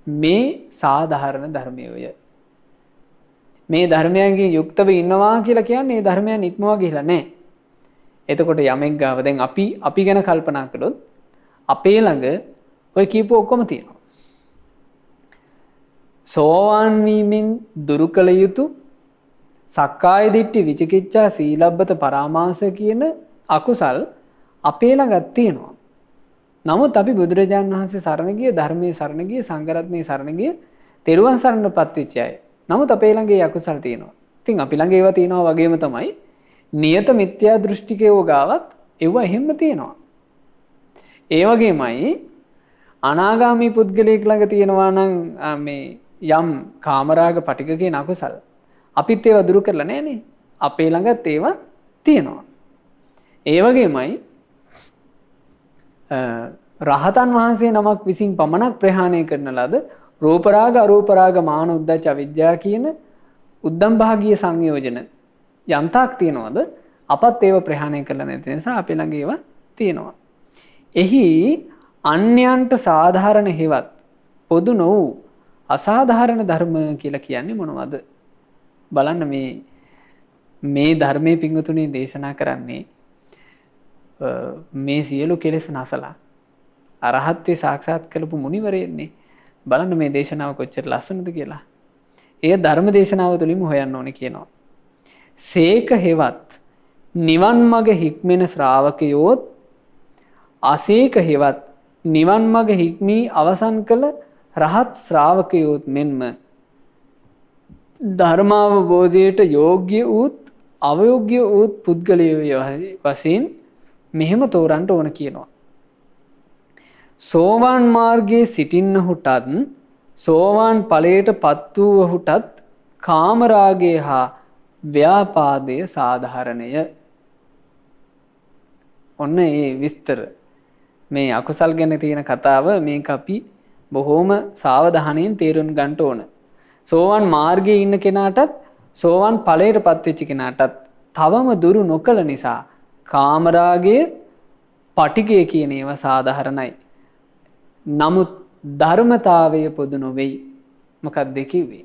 මේ සාධාරණ ධර්මයෝය. මේ ධර්මයන්ගෙන් යුක්තව ඉන්නවා කියලා කියන්නේ මේ ධර්මයන් ඉක්මවා ගිහිලා නැහැ. එතකොට යමෙක් ගාව දැන් අපි ගැන කල්පනා කළොත් අපේ ළඟ ඔය කීප ඔක්කොම තියෙනවා. සෝවාන් වීමෙන් දුරු කළ යුතු සක්කාය දිට්ඨි විචිකිච්ඡා සීලබ්බත පරාමාස කියන අකුසල් අපේ ළඟත් තියෙනවා. නමුත් අපි බුදුරජාණන් වහන්සේ සරණ ගිය ධර්මයේ සරණ ගිය සංඝරත්නයේ සරණ ගිය තෙරුවන් සරණපත් වෙච්ච අය. නමුත් අපේ ළඟ ඒ අකුසල් තියෙනවා. ඉතින් අපි ළඟ ඒවා තියෙනවා වගේම තමයි නියත මිත්‍යා දෘෂ්ටිකයෝ ගාවත් ඒවා එහෙම තියෙනවා. ඒ වගේමයි අනාගාමී පුද්ගලයෙක් ළඟ තියෙනවා නම් මේ යම් කාමරාග පටික කියන අකුසල් අපිත් ඒවා දුරු කරලා නැහනේ. අපේ ළඟත් ඒවා තියෙනවා. ඒ වගේමයි රහතන් වහන්සේ නමක් විසින් පමණක් ප්‍රහාණය කරන ලද රූපරාග අරූපරාග මාන උද්දච්ච අවිජ්ජා කියන උද්දම් භාගීය සංයෝජන යන්තාක් තියනවාද අපත් ඒව ප්‍රහාණය කරලා නැති නිසා අපේ ළඟ ඒවා තියෙනවා. එහි අන්‍යයන්ට සාධාරණ හේවත් පොදු නොවූ අසාධාරණ ධර්ම කියලා කියන්නේ මොනවද? බලන්න මේ ධර්මයේ පිංගුතුනේ දේශනා කරන්නේ මේ සියලු කෙලෙස් නැසලා අරහත්ත්වේ සාක්ෂාත් කළපු මුනිවරයෙන්නේ. බලන්න මේ දේශනාව කොච්චර ලස්සනද කියලා. එය ධර්ම දේශනාව තුළින්ම හොයන්න ඕනේ කියනවා. සේක හෙවත් නිවන් මඟ හික්මෙන ශ්‍රාවකයෝත් අසේක හෙවත් නිවන් මඟ හික්මී අවසන් කළ රහත් ශ්‍රාවකයෝත් මෙන්ම ධර්මාවබෝධයට යෝග්‍ය වූත් අවයෝග්‍ය වූත් පුද්ගලයෝ වශයෙන් මෙහෙම තෝරන්න ඕන කියනවා. සෝවාන් මාර්ගයේ සිටින්නහුටත් සෝවාන් ඵලයට පත් වූවහුටත් කාමරාගය හා ව්‍යාපාදය සාධාරණය. ඔන්න ඒ විස්තර මේ අකුසල් ගැන තියෙන කතාව මේක අපි බොහොම සාවධානයෙන් තේරුම් ගන්න ඕන. සෝවාන් මාර්ගයේ ඉන්න කෙනාටත් සෝවාන් ඵලයට පත් වෙච්ච කෙනාටත් තවම දුරු නොකළ නිසා කාමරාගයේ පටිගය කියන ඒවා සාධාරණයි. නමුත් ධර්මතාවය පොදු නොවේයි. මොකක්ද කිව්වේ?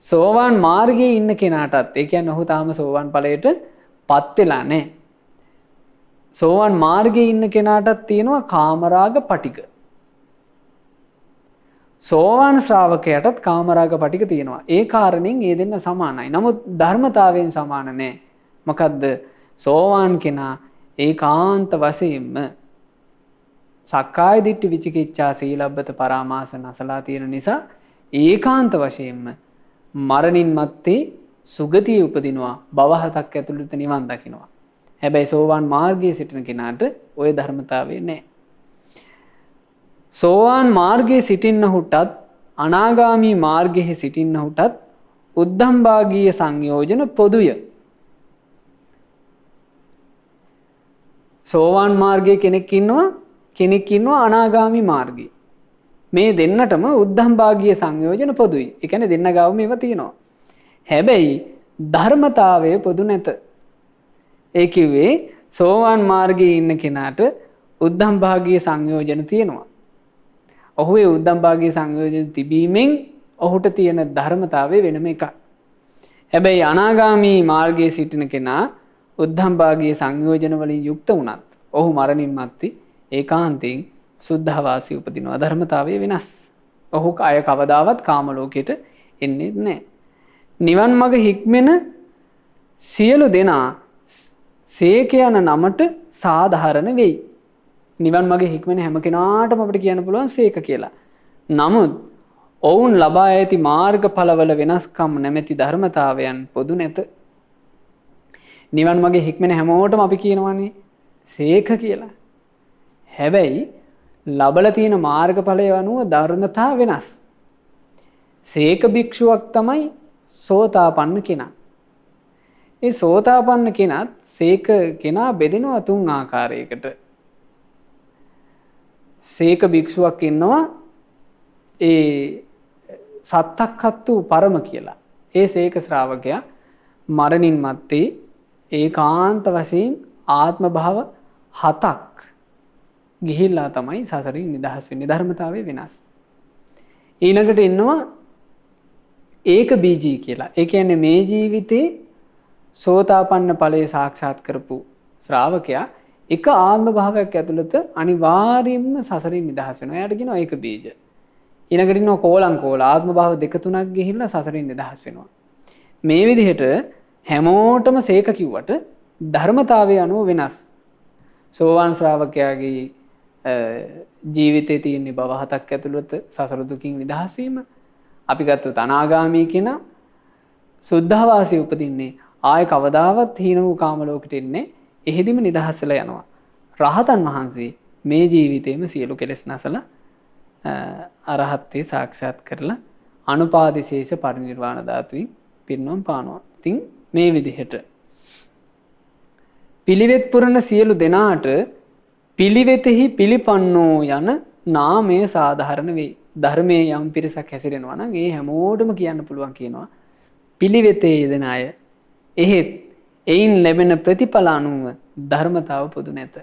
සෝවාන් මාර්ගයේ ඉන්න කෙනාටත් ඒ කියන්නේ ඔහු තාම සෝවාන් ඵලයට පත් වෙලා නැහැ. සෝවාන් මාර්ගයේ ඉන්න කෙනාටත් තියෙනවා කාමරාග පටිග. සෝවාන් ශ්‍රාවකයාටත් කාමරාග පටිග තියෙනවා. ඒ කාරණෙන් ඒ දෙන්න සමානයි. නමුත් ධර්මතාවයෙන් සමාන නැහැ. මොකද්ද? සෝවාන් කෙනා ඒකාන්ත වශයෙන්ම සක්කාය දිට්ඨි විචිකිච්ඡා සීලබ්බත පරාමාස නැසලා තියෙන නිසා ඒකාන්ත වශයෙන්ම මරණින් මත්තේ සුගතිය උපදිනවා. භව හතක් ඇතුළත නිවන් දකින්නවා. හැබැයි සෝවාන් මාර්ගයේ සිටින කෙනාට ওই ධර්මතාවය නැහැ. සෝවාන් මාර්ගයේ සිටින්නහුටත් අනාගාමී මාර්ගයේ සිටින්නහුටත් උද්ධම් භාගීය සංයෝජන පොදුය. සෝවාන් මාර්ගයේ කෙනෙක් ඉන්නවා අනාගාමී මාර්ගයේ. මේ දෙන්නටම උද්ධම් භාගීය සංයෝජන පොදුයි. ඒ කියන්නේ දෙන්න ගාව මේවා තියෙනවා. හැබැයි ධර්මතාවය පොදු නැත. ඒ කිව්වේ සෝවාන් මාර්ගයේ ඉන්න කෙනාට උද්ධම් භාගීය සංයෝජන තියෙනවා. ඔහු ඒ උද්ධම් භාගීය සංයෝජන තිබීමෙන් ඔහුට තියෙන ධර්මතාවය වෙනම එකක්. හැබැයි අනාගාමී මාර්ගයේ සිටින කෙනා උද්ධම් භාගීය සංයෝජන වලින් යුක්ත වුණත් ඔහු මරණින් මත්තේ ඒකාන්තයෙන් සුද්ධවාසී උපදිනවා. ධර්මතාවය වෙනස්. ඔහු අය කවදාවත් කාම ලෝකෙට එන්නේ නැහැ. නිවන් මඟ හික්මෙන සියලු දෙනා සේක යන නමට සාධාරණ වෙයි. නිවන් මඟ හික්මෙන හැම කෙනාටම අපිට කියන්න පුළුවන් සේක කියලා. නමුත් ඔවුන් ලබා ඇති මාර්ගඵලවල වෙනස්කම් නැමැති ධර්මතාවයන් පොදු නැත. නිවන් මඟ හික්මෙන හැමෝටම අපි කියනවානේ සේක කියලා. හැබැයි ලබලා තියෙන මාර්ගඵලය අනුව ධර්මතා වෙනස්. සේක භික්ෂුවක් තමයි සෝතාපන්න කෙනා. ඒ සෝතාපන්න කෙනත් සේක කෙනා බෙදෙනවා 3 ආකාරයකට. සේක භික්ෂුවක් ඉන්නවා ඒ සත්තක්ඛත්තු පරම කියලා. ඒ සේක ශ්‍රාවකයා මරණින් මත්තේ ඒකාන්ත වශයෙන් ආත්ම භාව 7ක් ගිහිල්ලා තමයි සසරින් නිදහස් වෙන්නේ. ධර්මතාවය වෙනස්. ඊළඟට ඉන්නවා ඒක බීජී කියලා. ඒ කියන්නේ මේ ජීවිතේ සෝතාපන්න ඵලයේ සාක්ෂාත් කරපු ශ්‍රාවකයා එක ආත්ම භාවයක් ඇතුළත අනිවාර්යයෙන්ම සසරින් නිදහස් වෙනවා. එයාට කියනවා ඒක බීජ. ඊළඟට ඉන්නවා කෝලං කෝල ආත්ම භාව 2-3ක් ගිහිල්ලා සසරින් නිදහස් වෙනවා. මේ විදිහට හැමෝටම සේක කිව්වට ධර්මතාවය අනුව වෙනස්. සෝවාන් ශ්‍රාවකයාගේ ජීවිතයේ තියෙන භව 7ක් ඇතුළත සසර දුකින් නිදහස් වීම. අපි ගත්තොත් අනාගාමී කෙනා සුද්ධවාසී උපදින්නේ ආය කවදාවත් හීන වූ කාම ලෝකෙට එන්නේ එහෙදිම නිදහස් වෙලා යනවා. රහතන් වහන්සේ මේ ජීවිතේම සියලු කෙලෙස් නැසලා අරහත්ත්වේ සාක්ෂාත් කරලා අනුපාදිශේෂ පරිනිර්වාණ ධාතුවේ පිරිනොම් පානවා. ඉතින් මේ විදිහට පිළිවෙත් පුරන සියලු දෙනාට පිළිවෙතෙහි පිළිපන්නෝ යන නාමය සාධාරණ වෙයි. ධර්මයේ යම් පිරිසක් හැසිරෙනවා නම් ඒ හැමෝටම කියන්න පුළුවන් කියනවා පිළිවෙතේ යෙදෙන අය. එහෙත් එයින් ලැබෙන ප්‍රතිඵල අනුව ධර්මතාව පොදු නැත.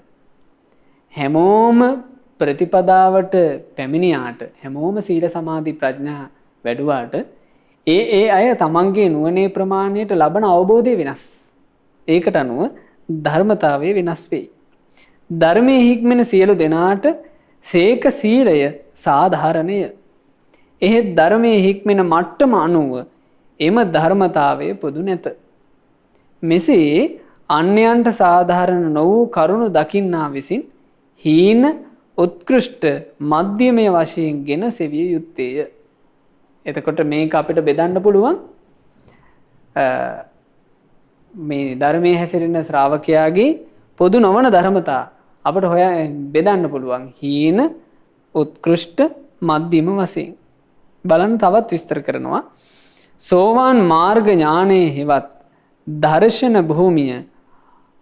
හැමෝම ප්‍රතිපදාවට පැමිණියාට හැමෝම සීල සමාධි ප්‍රඥා වැඩුවාට ඒ අය තමන්ගේ නුවණේ ප්‍රමාණයට ලබන අවබෝධය වෙනස්. ඒකට අනුව ධර්මතාවය වෙනස් වෙයි. ධර්මයේ හික්මෙන සියලු දෙනාට සේක සීලය සාධාරණය. එහෙත් ධර්මයේ හික්මෙන මට්ටම අනුව එම ධර්මතාවය පොදු නැත. මෙසේ අන්‍යයන්ට සාධාරණ නො වූ කරුණු දකින්නා විසින් හීන උත්කෘෂ්ඨ මධ්‍යමය වශයෙන් ගෙන සෙවිය යුත්තේය. එතකොට මේක අපිට බෙදන්න පුළුවන් මේ ධර්මයේ හැසිරෙන ශ්‍රාවකයාගේ පොදු නොවන ධර්මතා අපට බෙදන්න පුළුවන් හීන උත්කෘෂ්ඨ මධ්‍යම වශයෙන්. බලන්න තවත් විස්තර කරනවා. සෝවාන් මාර්ග ඥානයේ හෙවත් දර්ශන භූමිය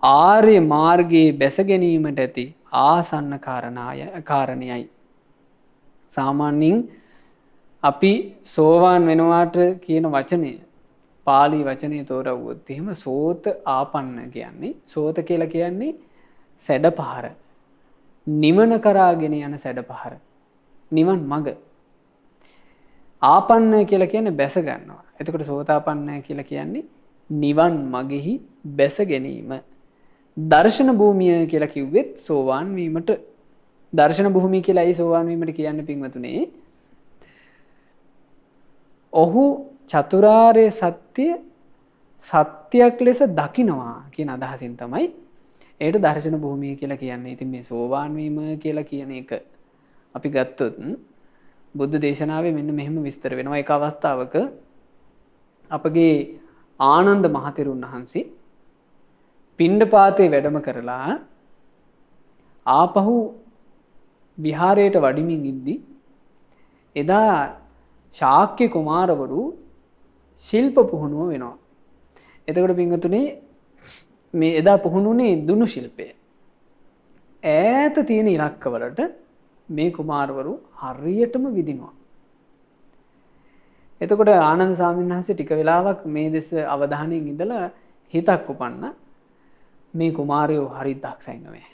ආර්ය මාර්ගයේ බැස ගැනීමට ඇති ආසන්න කාරණයයි. සාමාන්‍යයෙන් අපි සෝවාන් වෙනවාට කියන වචනය පාලි වචනය තෝරවුවොත් එහෙම සෝත ආපන්න කියන්නේ සෝත කියලා කියන්නේ සැඩපහර. නිවන කරාගෙන යන සැඩපහර. නිවන් මඟ. ආපන්න කියලා කියන්නේ බැස ගන්නවා. එතකොට සෝතාපන්න කියලා කියන්නේ නිවන් මගෙහි බැස ගැනීම. දර්ශන භූමිය කියලා කිව්වෙත් සෝවාන් වීමට. දර්ශන භූමිය කියලා ඒ සෝවාන් වීමට කියන්නේ පින්වතුනේ ඔහු චතුරාර්ය සත්‍ය සත්‍යයක් ලෙස දකිනවා කියන අදහසින් තමයි ඒකට දර්ශන භූමිය කියලා කියන්නේ. ඉතින් මේ සෝවාන් වීම කියලා කියන එක අපි ගත්තොත් බුද්ධ දේශනාවේ මෙන්න මෙහෙම විස්තර වෙනවා. එක අවස්ථාවක අපගේ ආනන්ද මහතෙරුන් වහන්සේ පිණ්ඩපාතේ වැඩම කරලා ආපහු විහාරයට වඩිමින් ඉද්දි එදා ශාක්‍ය කුමාරවරු ශිල්ප පුහුණුව වෙනවා. එතකොට පින්වතුනි මේ එදා පුහුණුනේ දුනු ශිල්පය. ඈත තියෙන ඉලක්කවලට මේ කුමාරවරු හරියටම විදිනවා. එතකොට ආනන්ද ස්වාමීන් වහන්සේ ටික වෙලාවක් මේ දෙස අවධානයෙන් ඉඳලා හිතක් උපන්න මේ කුමාරයෝ හරි දක්ෂයි නෝවේ.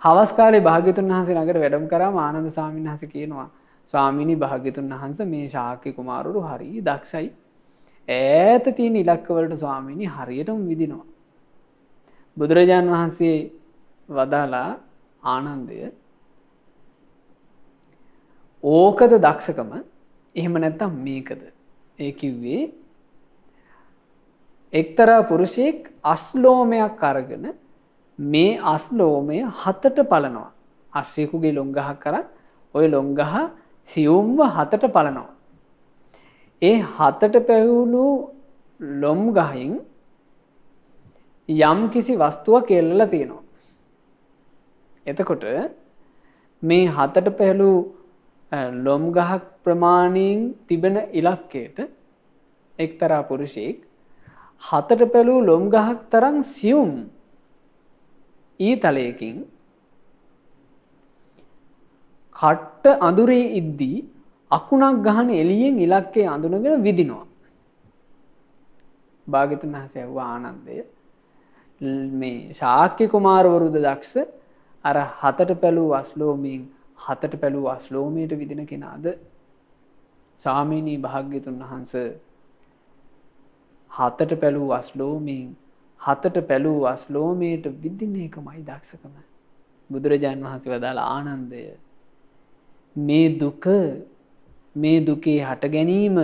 හවස් කාලේ භාග්‍යතුන් වහන්සේ ළඟට වැඩම කරාම ආනන්ද ස්වාමීන් වහන්සේ කියනවා ස්වාමීනි භාග්‍යතුන් වහන්සේ මේ ශාක්‍ය කුමාරවරු හරි දක්ෂයි. ඈත තියෙන ඉලක්කවලට ස්වාමීනි හරියටම විදිනවා. බුදුරජාන් වහන්සේ වදාලා ආනන්දය ඕකද දක්ෂකම එහෙම නැත්නම් මේකද? ඒ කිව්වේ එක්තරා පුරුෂයෙක් අස්ලෝමයක් අරගෙන මේ අස්ලෝමය 7ට පලනවා. අස්සෙකුගේ ලොංගහක් කරා ওই ලොංගහ සියුම්ව 7ට පලනවා. ඒ 7ට පැවුණු ලොම් ගහින් යම් කිසි වස්තුවක් එල්ලලා තියෙනවා. එතකොට මේ 7ට පැවුණු ලොම් ගහක් ප්‍රමාණයෙන් තිබෙන ඉලක්කයට එක්තරා පුරුෂයෙක් හතට පැලූ ලොම් ගහක් තරම් සියුම් ඊතලයකින් කට්ට අඳුරේ ඉද්දී අකුණක් ගහන එළියෙන් ඉලක්කය අඳුනගෙන විදිනවා. භාග්‍යවතුන් වහන්සේ ඇහුවා ආනන්දය මේ ශාක්‍ය කුමාරවරුද දක්ෂ අර හතට පැලූ අස්ලෝමයෙන් හතට පැලූ අස්ලෝමයට විදින කෙනාද? ස්වාමීනි භාග්‍යවතුන් වහන්සේ හතට පැලූ අස්ලෝමයෙන් හතට පැලූ අස්ලෝමයට විදින එකමයි දක්ෂකම. බුදුරජාණන් වහන්සේ වදාළ ආනන්දය මේ දුක මේ දුකේ හට ගැනීම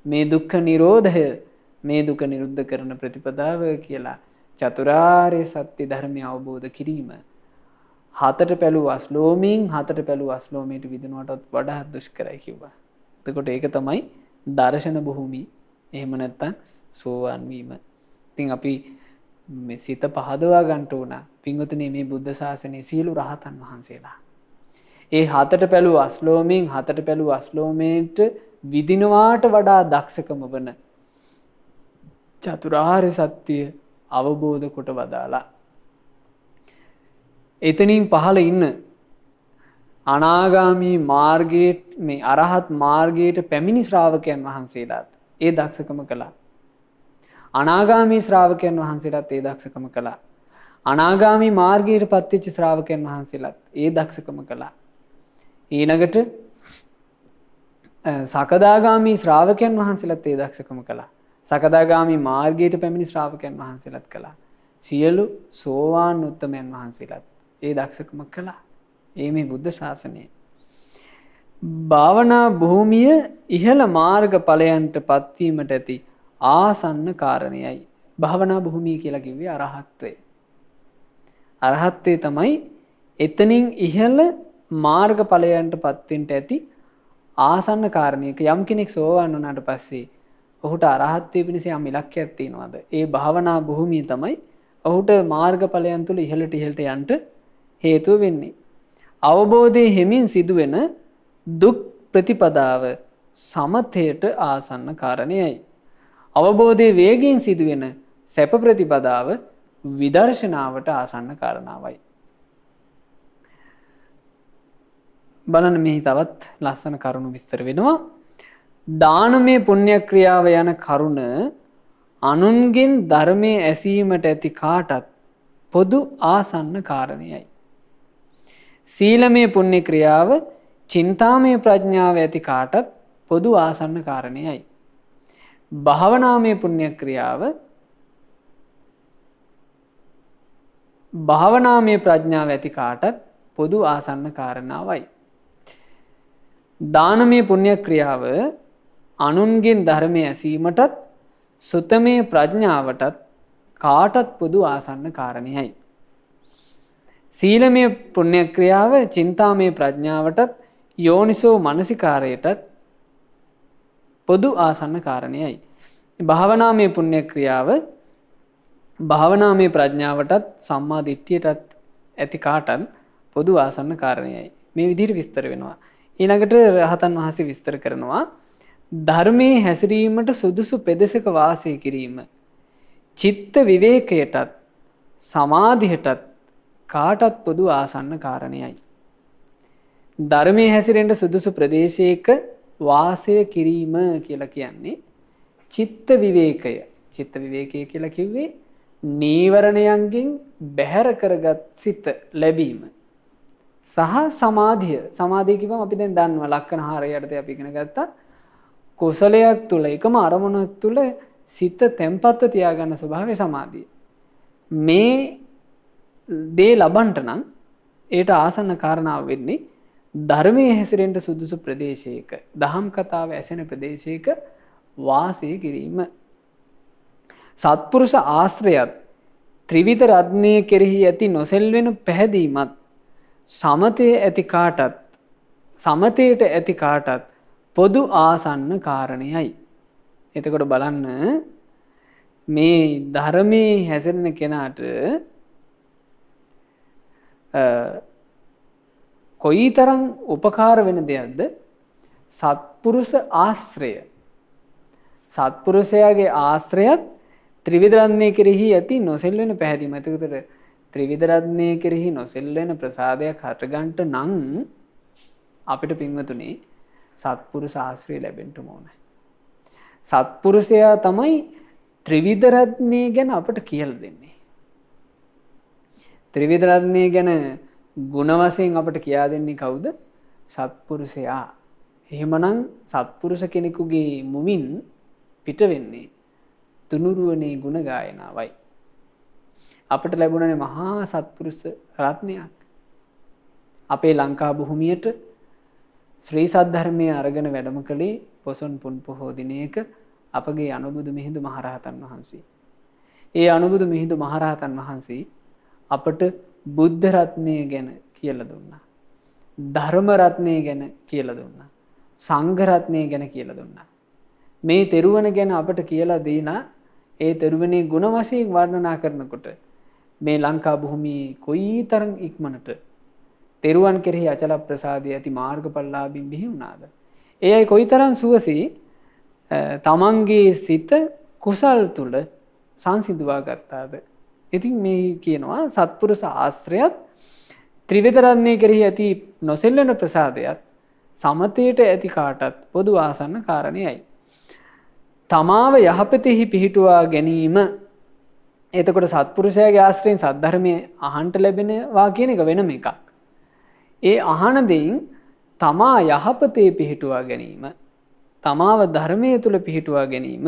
මේ දුක්ඛ නිරෝධය මේ දුක නිරුද්ධ කරන ප්‍රතිපදාව කියලා චතුරාර්ය සත්‍ය ධර්මය අවබෝධ කිරීම හතට පැලූ අස්ලෝමයෙන් හතට පැලූ අස්ලෝමයට විදිනවටත් වඩා දුෂ්කරයි කිව්වා. එතකොට ඒක තමයි දර්ශන භූමිය. එහෙම නැත්නම් සෝවාන් වීම. ඉතින් අපි මේ සිත පහදවා ගන්න ඕන. පින්වතුනි මේ බුද්ධ ශාසනයේ සියලු රහතන් වහන්සේලා ඒ හතට පැලූ අස්ලෝමයෙන් හතට පැලූ අස්ලෝමයට විදිනවාට වඩා දක්ෂකම වන චතුරාර්ය සත්‍ය අවබෝධ කොට වදාලා. එතනින් පහළ ඉන්න අනාගාමී මාර්ගයේ මේ අරහත් මාර්ගයට පැමිණි ශ්‍රාවකයන් වහන්සේලාත් ඒ දක්ෂකම කළා. අනාගාමී ශ්‍රාවකයන් වහන්සේලාත් ඒ දක්ෂකම කළා. අනාගාමී මාර්ගයට පත්වෙච්ච ශ්‍රාවකයන් වහන්සේලාත් ඒ දක්ෂකම කළා. ඊළඟට සකදාගාමී ශ්‍රාවකයන් වහන්සේලාත් ඒ දක්ෂකම කළා. සකදාගාමී මාර්ගයට පැමිණි ශ්‍රාවකයන් වහන්සේලාත් කළා. සියලු සෝවාන් උත්තමයන් වහන්සේලාත් ඒ දක්ෂකම කළා. ඒ මේ බුද්ධ ශාසනය. භාවනා භූමිය ඉහළ මාර්ග ඵලයන්ට පත්වීමට ඇති ආසන්න කාරණයයි. භාවනා භූමිය කියලා කිව්වේ අරහත්ත්වය. අරහත්ත්වය තමයි එතනින් ඉහළ මාර්ග ඵලයන්ට පත්වෙන්න ඇති ආසන්න කාරණයක. යම් කෙනෙක් සෝවාන් වුණාට පස්සේ ඔහුට අරහත්ත්වය පිණිස යම් ඉලක්කයක් තියෙනවාද? ඒ භාවනා භූමිය තමයි ඔහුට මාර්ග ඵලයන් තුල ඉහළට යන්න හේතුව වෙන්නේ. අවබෝධයේ හිමින් සිදුවෙන දුක් ප්‍රතිපදාව සමතයට ආසන්න කාරණයයි. අවබෝධයේ වේගයෙන් සිදුවෙන සැප ප්‍රතිපදාව විදර්ශනාවට ආසන්න කාරණාවයි. බලන්න මෙහි තවත් ලස්සන කරුණු විස්තර වෙනවා. දානමය පුණ්‍ය ක්‍රියාව යන කරුණ අනුන්ගෙන් ධර්මයේ ඇසීමට ඇති කාටත් පොදු ආසන්න කාරණයයි. සීලමය පුණ්‍ය ක්‍රියාව චින්තාමය ප්‍රඥාව ඇති කාටත් පොදු ආසන්න කාරණයයි. භාවනාමය පුණ්‍ය ක්‍රියාව භාවනාමය ප්‍රඥාව ඇති කාටත් පොදු ආසන්න කාරණාවයි. දානමය පුණ්‍ය ක්‍රියාව අනුන්ගෙන් ධර්මයේ ඇසීමටත් සුතමේ ප්‍රඥාවටත් කාටත් පොදු ආසන්න කාරණයයි. සීලමය පුණ්‍ය ක්‍රියාව චින්තාමය ප්‍රඥාවටත් යෝනිසෝ මනසිකාරයටත් පොදු ආසන්න කාරණයයි. භාවනාමය පුණ්‍ය ක්‍රියාව භාවනාමය ප්‍රඥාවටත් සම්මා දිට්ඨියටත් ඇති කාටත් පොදු ආසන්න කාරණයයි. මේ විදිහට විස්තර වෙනවා. ඊළඟට රහතන් වහන්සේ විස්තර කරනවා ධර්මයේ හැසිරීමට සුදුසු පෙදෙසක වාසය කිරීම චිත්ත විවේකයටත් සමාධියටත් කාටත් පොදු ආසන්න කාරණයයි. ධර්මයේ හැසිරෙන්න සුදුසු ප්‍රදේශයක වාසය කිරීම කියලා කියන්නේ චිත්ත විවේකය. චිත්ත විවේකය කියලා කිව්වේ නීවරණයන්ගෙන් බැහැර කරගත් සිත ලැබීම සහ සමාධිය. සමාධිය කිව්වම අපි දැන් දන්නවා ලක්ෂණ 4 යටතේ අපි ඉගෙන ගත්තා. කුසලයක් තුල එකම අරමුණක් තුල සිත තැම්පත්ව තියාගන්න ස්වභාවය සමාධිය. මේ දේ ලබන්නට නම් ඒට ආසන්න කාරණාව වෙන්නේ ධර්මයේ හැසිරෙන්න සුදුසු ප්‍රදේශයක දහම් කතාව ඇසෙන ප්‍රදේශයක වාසය කිරීම. සත්පුරුෂ ආශ්‍රයත් ත්‍රිවිධ රත්නයේ කෙරෙහි ඇති නොසෙල්වෙන පැහැදීමත් සමතේ ඇති කාටත් සමතේට ඇති කාටත් පොදු ආසන්න කාරණයයි. එතකොට බලන්න මේ ධර්මයේ හැසිරෙන කෙනාට කොයිතරම් උපකාර වෙන දෙයක්ද සත්පුරුෂ ආශ්‍රය. සත්පුරුෂයාගේ ආශ්‍රයත් ත්‍රිවිධ රත්නය කෙරෙහි ඇති නොසෙල්වෙන පැහැදීම. එතකොට ත්‍රිවිධ රත්නය කෙරෙහි නොසෙල්වෙන ප්‍රසාදයක් හටගන්නට නම් අපිට පින්වතුනි සත්පුරුෂ ආශ්‍රය ලැබෙන්න ඕන. සත්පුරුෂයා තමයි ත්‍රිවිධ රත්නය ගැන අපට කියලා දෙන්නේ. ත්‍රිවිධ රත්නය ගැන ගුණ වශයෙන් අපට කියා දෙන්නේ කවුද? සත්පුරුෂයා. එහෙමනම් සත්පුරුෂ කෙනෙකුගේ මුවින් පිට වෙන්නේ තුනුරුවනේ ගුණ ගායනාවයි. අපට ලැබුණනේ මහා සත්පුරුෂ රත්නයක්. අපේ ලංකා භූමියට ශ්‍රී සද්ධර්මයේ අරගෙන වැඩම කළේ පොසොන් පුන් පොහෝ දිනයක අපගේ අනුබුදු මිහිඳු මහරහතන් වහන්සේ. ඒ අනුබුදු මිහිඳු මහරහතන් වහන්සේ අපට බුද්ධ රත්නය ගැන කියලා දුන්නා. ධර්ම රත්නය ගැන කියලා දුන්නා. සංඝ රත්නය ගැන කියලා දුන්නා. මේ තෙරුවන ගැන අපට කියලා දීලා ඒ තෙරුවනේ ගුණ වශයෙන් වර්ණනා කරනකොට මේ ලංකා භූමියේ කොයිතරම් ඉක්මනට තෙරුවන් කෙරෙහි අචල ප්‍රසාදයේ ඇති මාර්ගඵලලාභින් බිහි වුණාද? ඒ අය කොයිතරම් සුවසේ තමන්ගේ සිත කුසල් තුල සංසිඳුවා ගත්තාද? ඉතින් මේ කියනවා සත්පුරුෂ ආශ්‍රයත් ත්‍රිවිධ රත්නය කෙරෙහි ඇති නොසෙල්වෙන ප්‍රසාදයත් සමතයට ඇති කාටත් පොදු ආසන්න කාරණයයි. තමාව යහපතෙහි පිහිටුවා ගැනීම. එතකොට සත්පුරුෂයාගේ ආශ්‍රයෙන් සද්ධර්මයේ අහන්ට ලැබෙනවා කියන එක වෙනම එකක්. ඒ අහන දෙයින් තමා යහපතේ පිහිටුවා ගැනීම, තමාව ධර්මයේ තුල පිහිටුවා ගැනීම,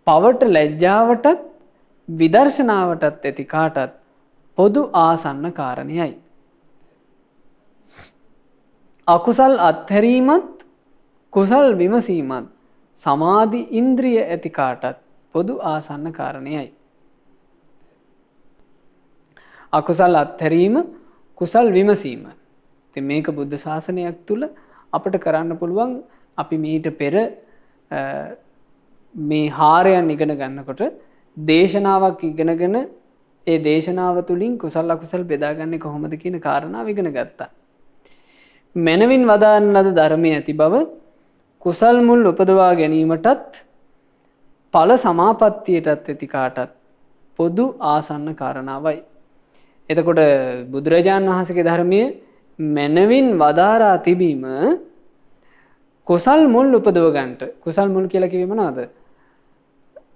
පවට ලැජ්ජාවටත් විදර්ශනාවටත් ඇති කාටත් පොදු ආසන්න කාරණයයි. අකුසල් අත්හැරීමත් කුසල් විමසීමත් සමාධි ඉන්ද්‍රිය ඇති කාටත් පොදු ආසන්න කාරණයයි. අකුසල් අත්හැරීම කුසල් විමසීම. ඉතින් මේක බුද්ධ ශාසනයක් තුල අපිට කරන්න පුළුවන්. අපි මීට පෙර මේ හාරයන් ඉගෙන ගන්නකොට දේශනාවක් ඉගෙනගෙන ඒ දේශනාව තුලින් කුසල අකුසල් බෙදාගන්නේ කොහොමද කියන කාරණාව ඉගෙන ගත්තා. මනවින් වදාන ලද ධර්මයේ ඇති බව කුසල් මුල් උපදවා ගැනීමටත් ඵල සමාපත්තියටත් ඇති කාටත් පොදු ආසන්න කාරණාවයි. එතකොට බුදුරජාණන් වහන්සේගේ ධර්මයේ මනවින් වදාරා තිබීම කුසල් මුල් උපදව ගන්නට. කුසල් මුල් කියලා කිව්වේ මොනවද?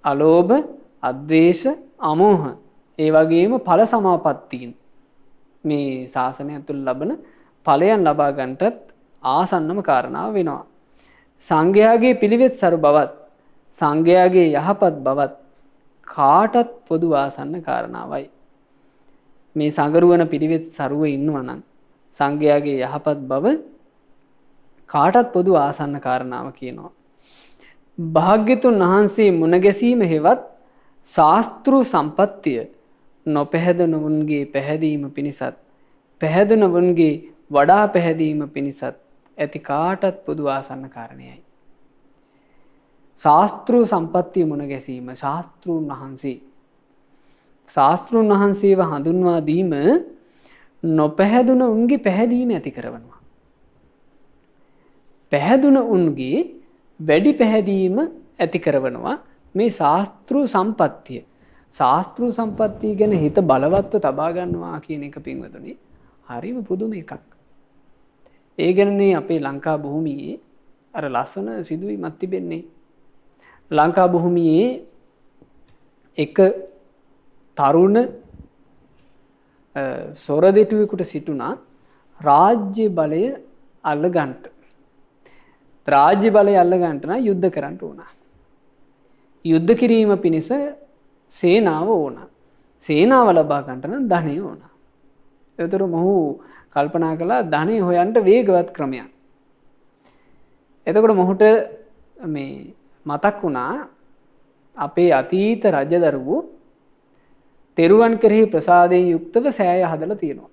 අලෝභ, අද්වේෂ, අමෝහ. ඒ වගේම ඵල සමාපත්තීන් මේ ශාසනය තුළ ලබන ඵලයන් ලබා ගන්නටත් ආසන්නම කාරණාව වෙනවා. සංඝයාගේ පිළිවෙත් සරු බවත් සංඝයාගේ යහපත් බවත් කාටත් පොදු ආසන්න කාරණාවයි. මේ සංගරුවන පිළිවෙත් සරුව ඉන්නවා නම් සංඝයාගේ යහපත් බව කාටත් පොදු ආසන්න කාරණාව කියනවා. භාග්‍යතුන් වහන්සේ මුණ ගැසීම හෙවත් ශාස්ත්‍රු සම්පත්තිය නොපැහැදෙනුන්ගේ පැහැදීම පිණිසත් පැහැදෙනුන්ගේ වඩා පැහැදීම පිණිසත් ඇති කාටත් පොදු ආසන්න කාරණයයි. ශාස්ත්‍රු සම්පත්තිය මුණ ගැසීම ශාස්ත්‍රුන් වහන්සේ ශාස්ත්‍රුන් වහන්සේව හඳුන්වා දීම නොපැහැදුන උන්ගේ පැහැදීම ඇති කරවනවා. පැහැදුන උන්ගේ වැඩි පැහැදීම ඇති කරවනවා මේ ශාස්ත්‍රු සම්පත්තිය. ශාස්ත්‍රු සම්පත්තිය ගැන හිත බලවත්ව තබා ගන්නවා කියන එක පින්වතුනි හරිම පුදුම එකක්. ඒ ගැනනේ අපේ ලංකා භූමියේ අර ලස්සන සිදුවීමක් තිබෙන්නේ. ලංකා භූමියේ එක තරුණ සොරදෙටුවෙකුට සිටුණා රාජ්‍ය බලය අල්ලගන්නට. රාජ්‍ය බලය අල්ලගන්නට නම් යුද්ධ කරන්න ඕන. යුද්ධ කිරීම පිණිස සේනාව ඕන. සේනාව ලබා ගන්නට නම් ධනය ඕන. ඒතර මොහු කල්පනා කළා ධනය හොයන්න වේගවත් ක්‍රමයක්. එතකොට මොහුට මේ මතක් වුණා අපේ අතීත රජදරුවෝ තෙරුවන් කෙරෙහි ප්‍රසාදයෙන් යුක්තව සෑය හදලා තියෙනවා.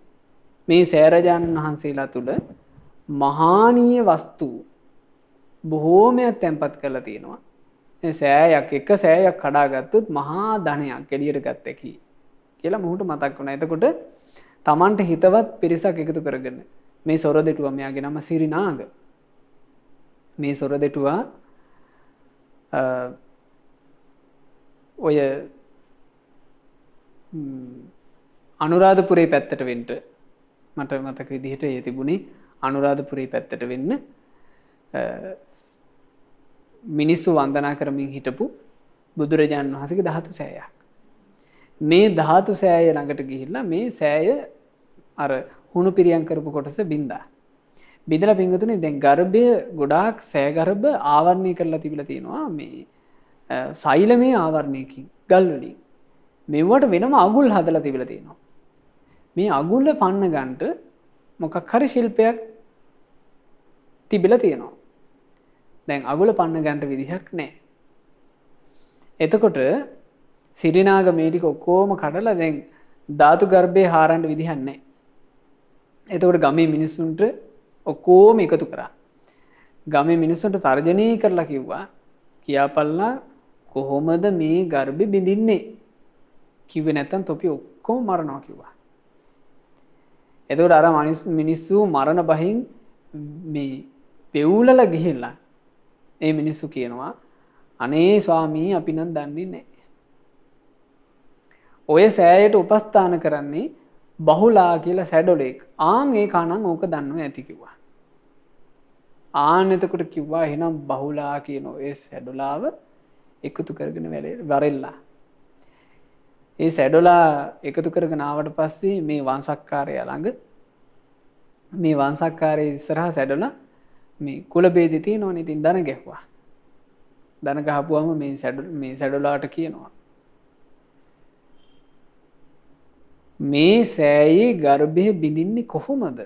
මේ සෑරජානන් වහන්සේලා තුල මහානීය වස්තු බොහෝමයක් තැන්පත් කරලා තියෙනවා. මේ සෑයක් එක සෑයක් කඩාගත්තොත් මහා ධනයක් එළියට ගත හැකි කියලා මොහුට මතක් වුණා. එතකොට තමන්ට හිතවත් පිරිසක් එකතු කරගෙන මේ සොර දෙටුවා මෙයාගේ නම සිරිනාග. මේ සොර දෙටුවා ඔය අනුරාධපුරේ පැත්තට වෙන්න මට මතක විදිහට ඒ තිබුණේ අනුරාධපුරේ පැත්තට වෙන්න මිනිස්සු වන්දනා කරමින් හිටපු බුදුරජාණන් වහන්සේගේ ධාතු සෑයක්. මේ ධාතු සෑය ළඟට ගිහිල්ලා මේ සෑය අර හුණු පිරියම් කරපු කොටස බින්දා. බිඳලා පින්වතුනි දැන් ගර්භය ගොඩාක් සෑ ගර්භ ආවරණය කරලා තිබිලා තියෙනවා මේ සෛලමේ ආවරණයකින් ගල් වලින්. මෙවට වෙනම අගුල් හදලා තිබිලා තියෙනවා. මේ අගුල පන්න ගන්නට මොකක් හරි ශිල්පයක් තිබිලා තියෙනවා. දැන් අගුල පන්න ගන්නට විදිහක් නැහැ. එතකොට සිරිනාග මේ ටික ඔක්කොම කඩලා දැන් ධාතු ගර්භයේ හාරන්න විදිහක් නැහැ. එතකොට ගමේ මිනිස්සුන්ට ඔක්කොම එකතු කරා. ගමේ මිනිස්සුන්ට තර්ජනය කරලා කිව්වා කියාපල්ලා කොහොමද මේ ගර්භෙ බිඳින්නේ? කිව්වේ නැත්තම් තොපි ඔක්කොම මරනවා කිව්වා. එතකොට අර මිනිස්සු මරණ බහින් මේ පෙවුලලා ගිහිල්ලා ඒ මිනිස්සු කියනවා අනේ ස්වාමී අපි නම් දන්නේ නැහැ. ඔය සෑයට උපස්ථාන කරන්නේ බහුලා කියලා සැඩොලෙක්. ආන් ඒ කණන් ඕක දන්නව ඇති කිව්වා. ආන් එතකොට කිව්වා එහෙනම් බහුලා කියන ඔය සැඩොලාව එකතු කරගෙන වරෙල්ලා. ඒ සැඩොලා එකතු කරගෙන ආවට පස්සේ මේ වංශක්කාරයා ළඟ මේ වංශක්කාරයේ ඉස්සරහා සැඩොලා මේ කුල බේදේ තියෙනවනේ ඉතින් දන ගැහුවා. දන ගහපුවම මේ සැඩොලාට කියනවා මේ සෑයේ ගර්භය බිඳින්නේ කොහොමද?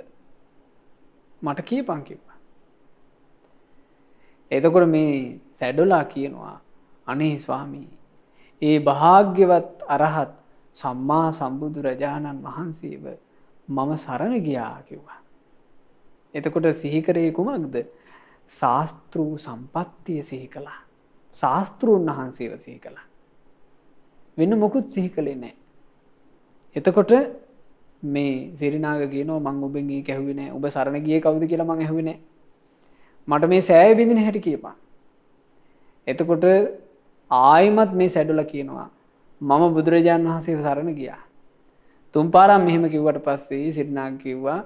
මට කියපන් කිව්වා. එතකොට මේ සැඩොලා කියනවා අනේ ස්වාමී ඒ භාග්‍යවත් අරහත් සම්මා සම්බුදු රජාණන් වහන්සේව මම සරණ ගියා කිව්වා. එතකොට සිහි කරේ කුමක්ද? ශාස්ත්‍රු සම්පත්තිය සිහි කළා. ශාස්ත්‍රුන් වහන්සේව සිහි කළා. වෙන මොකුත් සිහි කළේ නැහැ. එතකොට මේ සිරිනාග කියනවා මං ඔබෙන් ඊ කැහුවේ නැහැ. ඔබ සරණ ගියේ කවුද කියලා මං ඇහුවේ නැහැ. මට මේ සෑය බින්දින හැටි කියපන්. එතකොට ආයිමත් මේ සැඩොලා කියනවා මම බුදුරජාණන් වහන්සේව සරණ ගියා. තුන් පාරක් මෙහෙම කිව්වට පස්සේ සිරිනාග කිව්වා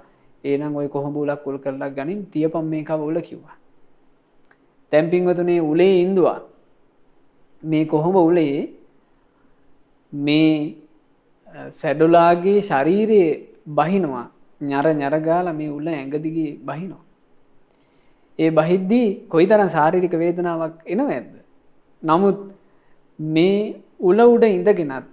එහෙනම් ඔය කොහොඹ උලක් උල් කරලා ගනින් තියපම් මේ කව උල කිව්වා. දැන් පින්වතුනේ උලේ ඉඳුවා. මේ කොහොඹ උලේ මේ සැඩොලාගේ ශරීරයේ බහිනවා ñර ගාලා මේ උල ඇඟ දිගේ බහිනවා. ඒ බහිද්දී කොයිතරම් ශාරීරික වේදනාවක් එනවද? නමුත් මේ උල උඩ ඉඳගෙනත්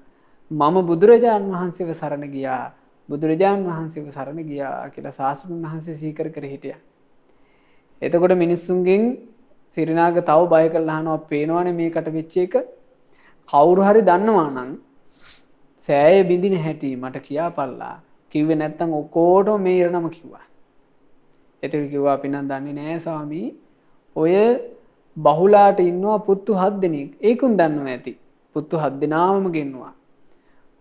මම බුදුරජාණන් වහන්සේව සරණ ගියා බුදුරජාණන් වහන්සේව සරණ ගියා කියලා ශාස්ත්‍රඥ වහන්සේ සීකර කර හිටියා. එතකොට මිනිස්සුන්ගෙන් සිරිනාග තව බය කරලා අහනවා පේනවනේ මේකට වෙච්ච එක කවුරු හරි දන්නවා නම් සෑය බින්දින හැටි මට කියාපල්ලා. කිව්වේ නැත්තම් ඔක්කොටම මේ ඉරණම කිව්වා. එතකොට කිව්වා අපි නම් දන්නේ නෑ ස්වාමී. ඔය බහුලාට ඉන්නවා පුත්තු 7 දෙනෙක්. ඒකුන් දන්නව ඇති. පුත්තු 7 දෙනාම ගෙන්නවා.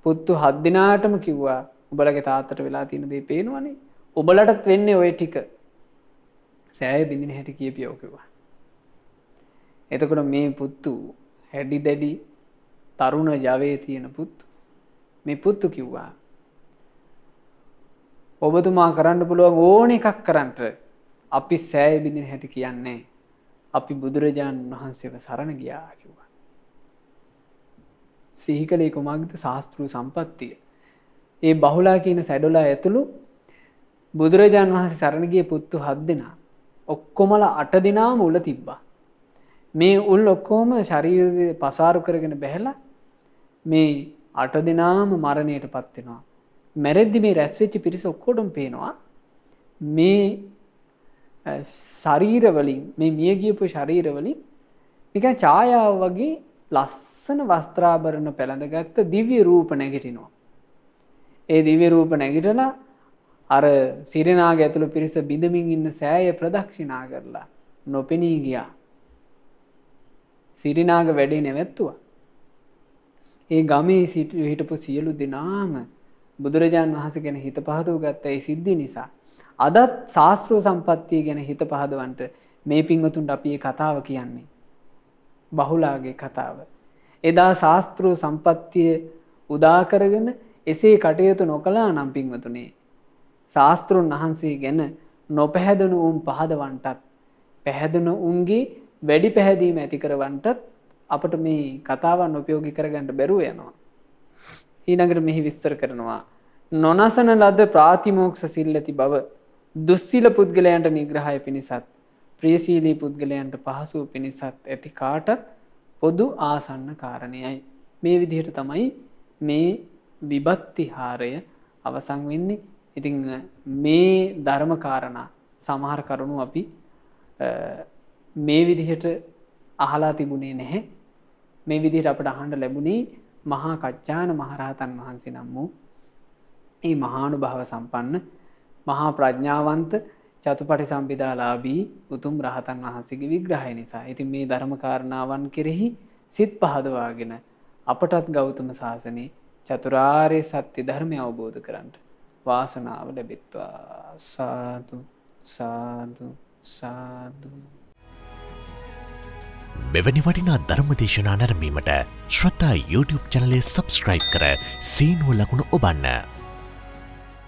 පුත්තු 7 දිනාටම කිව්වා උඹලගේ තාත්තට වෙලා තියෙන දේ පේනවනේ. උඹලටත් වෙන්නේ ওই ටික. සෑය බින්දින හැටි කියපියෝ කිව්වා. එතකොට මේ පුත්තු හැඩි දැඩි තරුණ ජවයේ තියෙන පුත්තු මේ පුත්තු කිව්වා ඔබතුමා කරන්න පුළුවන් ඕන එකක් කරන්න අපි සෑය බින්දින හැටි කියන්නේ අපි බුදුරජාණන් වහන්සේව සරණ ගියා කිව්වා. සිහිකලේ කුමක්ද? ශාස්ත්‍රු සම්පත්තිය. ඒ බහුලා කියන සැඩොලා ඇතුළු බුදුරජාණන් වහන්සේ සරණ ගියේ පුත්තු 7 දෙනා. ඔක්කොමලා 8 දිනාම උල තිබ්බා. මේ උල් ඔක්කොම ශරීරයේ පසාරු කරගෙන බැහැලා මේ 8 දිනාම මරණයටපත් වෙනවා. මැරෙද්දි මේ රැස් වෙච්ච පිරිස ඔක්කොටම පේනවා මේ ශරීර වලින් මේ මිය ගියපු ශරීර වලින් නිකන් ඡායාව වගේ ලස්සන වස්ත්‍රාභරණ පැළඳගත්ත දිව්‍ය රූප නැගිටිනවා. ඒ දිව්‍ය රූප නැගිටලා අර සිරිනාග ඇතුළු පිරිස බිඳමින් ඉන්න සෑය ප්‍රදක්ෂිනා කරලා නොපෙනී ගියා. සිරිනාග වැඩේ නැවැත්තුවා. ඒ ගමේ හිටපු සියලු දෙනාම බුදුරජාණන් වහන්සේ ගැන හිත පහදව ගත්ත ඒ සිද්ධි නිසා අදත් ශාස්ත්‍රීය සම්පත්තිය ගැන හිත පහදවන්නට මේ පින්වතුන්ට අපි මේ කතාව කියන්නේ. බහුලාගේ කතාව. එදා ශාස්ත්‍රීය සම්පත්තිය උදා කරගෙන එසේ කටයුතු නොකළා නම් පින්වතුනි ශාස්ත්‍රුන් වහන්සේ ගැන නොපැහැදුණු උන් පහදවන්නටත් පැහැදුණු උන්ගේ වැඩි පැහැදීම ඇති කරවන්නටත් අපට මේ කතාවන් උපයෝගී කරගන්න බැරුව යනවා. ඊළඟට මෙහි විස්තර කරනවා නොනසන ලද ප්‍රාතිමෝක්ෂ සිල් ඇති බව දුස්සීල පුද්ගලයන්ට නිග්‍රහය පිණිසත් ප්‍රියශීලී පුද්ගලයන්ට පහසුව පිණිසත් ඇති කාටත් පොදු ආසන්න කාරණයයි. මේ විදිහට තමයි මේ විභක්තිහාරය අවසන් වෙන්නේ. ඉතින් මේ ධර්ම කාරණා සමහර කරුණු අපි මේ විදිහට අහලා තිබුණේ නැහැ. මේ විදිහට අපට අහන්න ලැබුණේ මහා කච්චායන මහරහතන් වහන්සේ නම් වූ ඒ මහානුභාව සම්පන්න මහා ප්‍රඥාවන්ත චතුපටිසම්භිදාලාභී උතුම් රහතන් වහන්සේගේ විග්‍රහය නිසා. ඉතින් මේ ධර්ම කාරණාවන් කෙරෙහි සිත් පහදවාගෙන අපටත් ගෞතම සාසනේ චතුරාර්ය සත්‍ය ධර්මය අවබෝධ කරගන්න වාසනාව ලැබෙත්වා. සාදු සාදු සාදු. මෙවැනි වටිනා ධර්ම දේශනා නැරඹීමට ශ්‍රද්ධා YouTube චැනලය සබ්ස්ක්‍රයිබ් කර සීනුව ලකුණ ඔබන්න.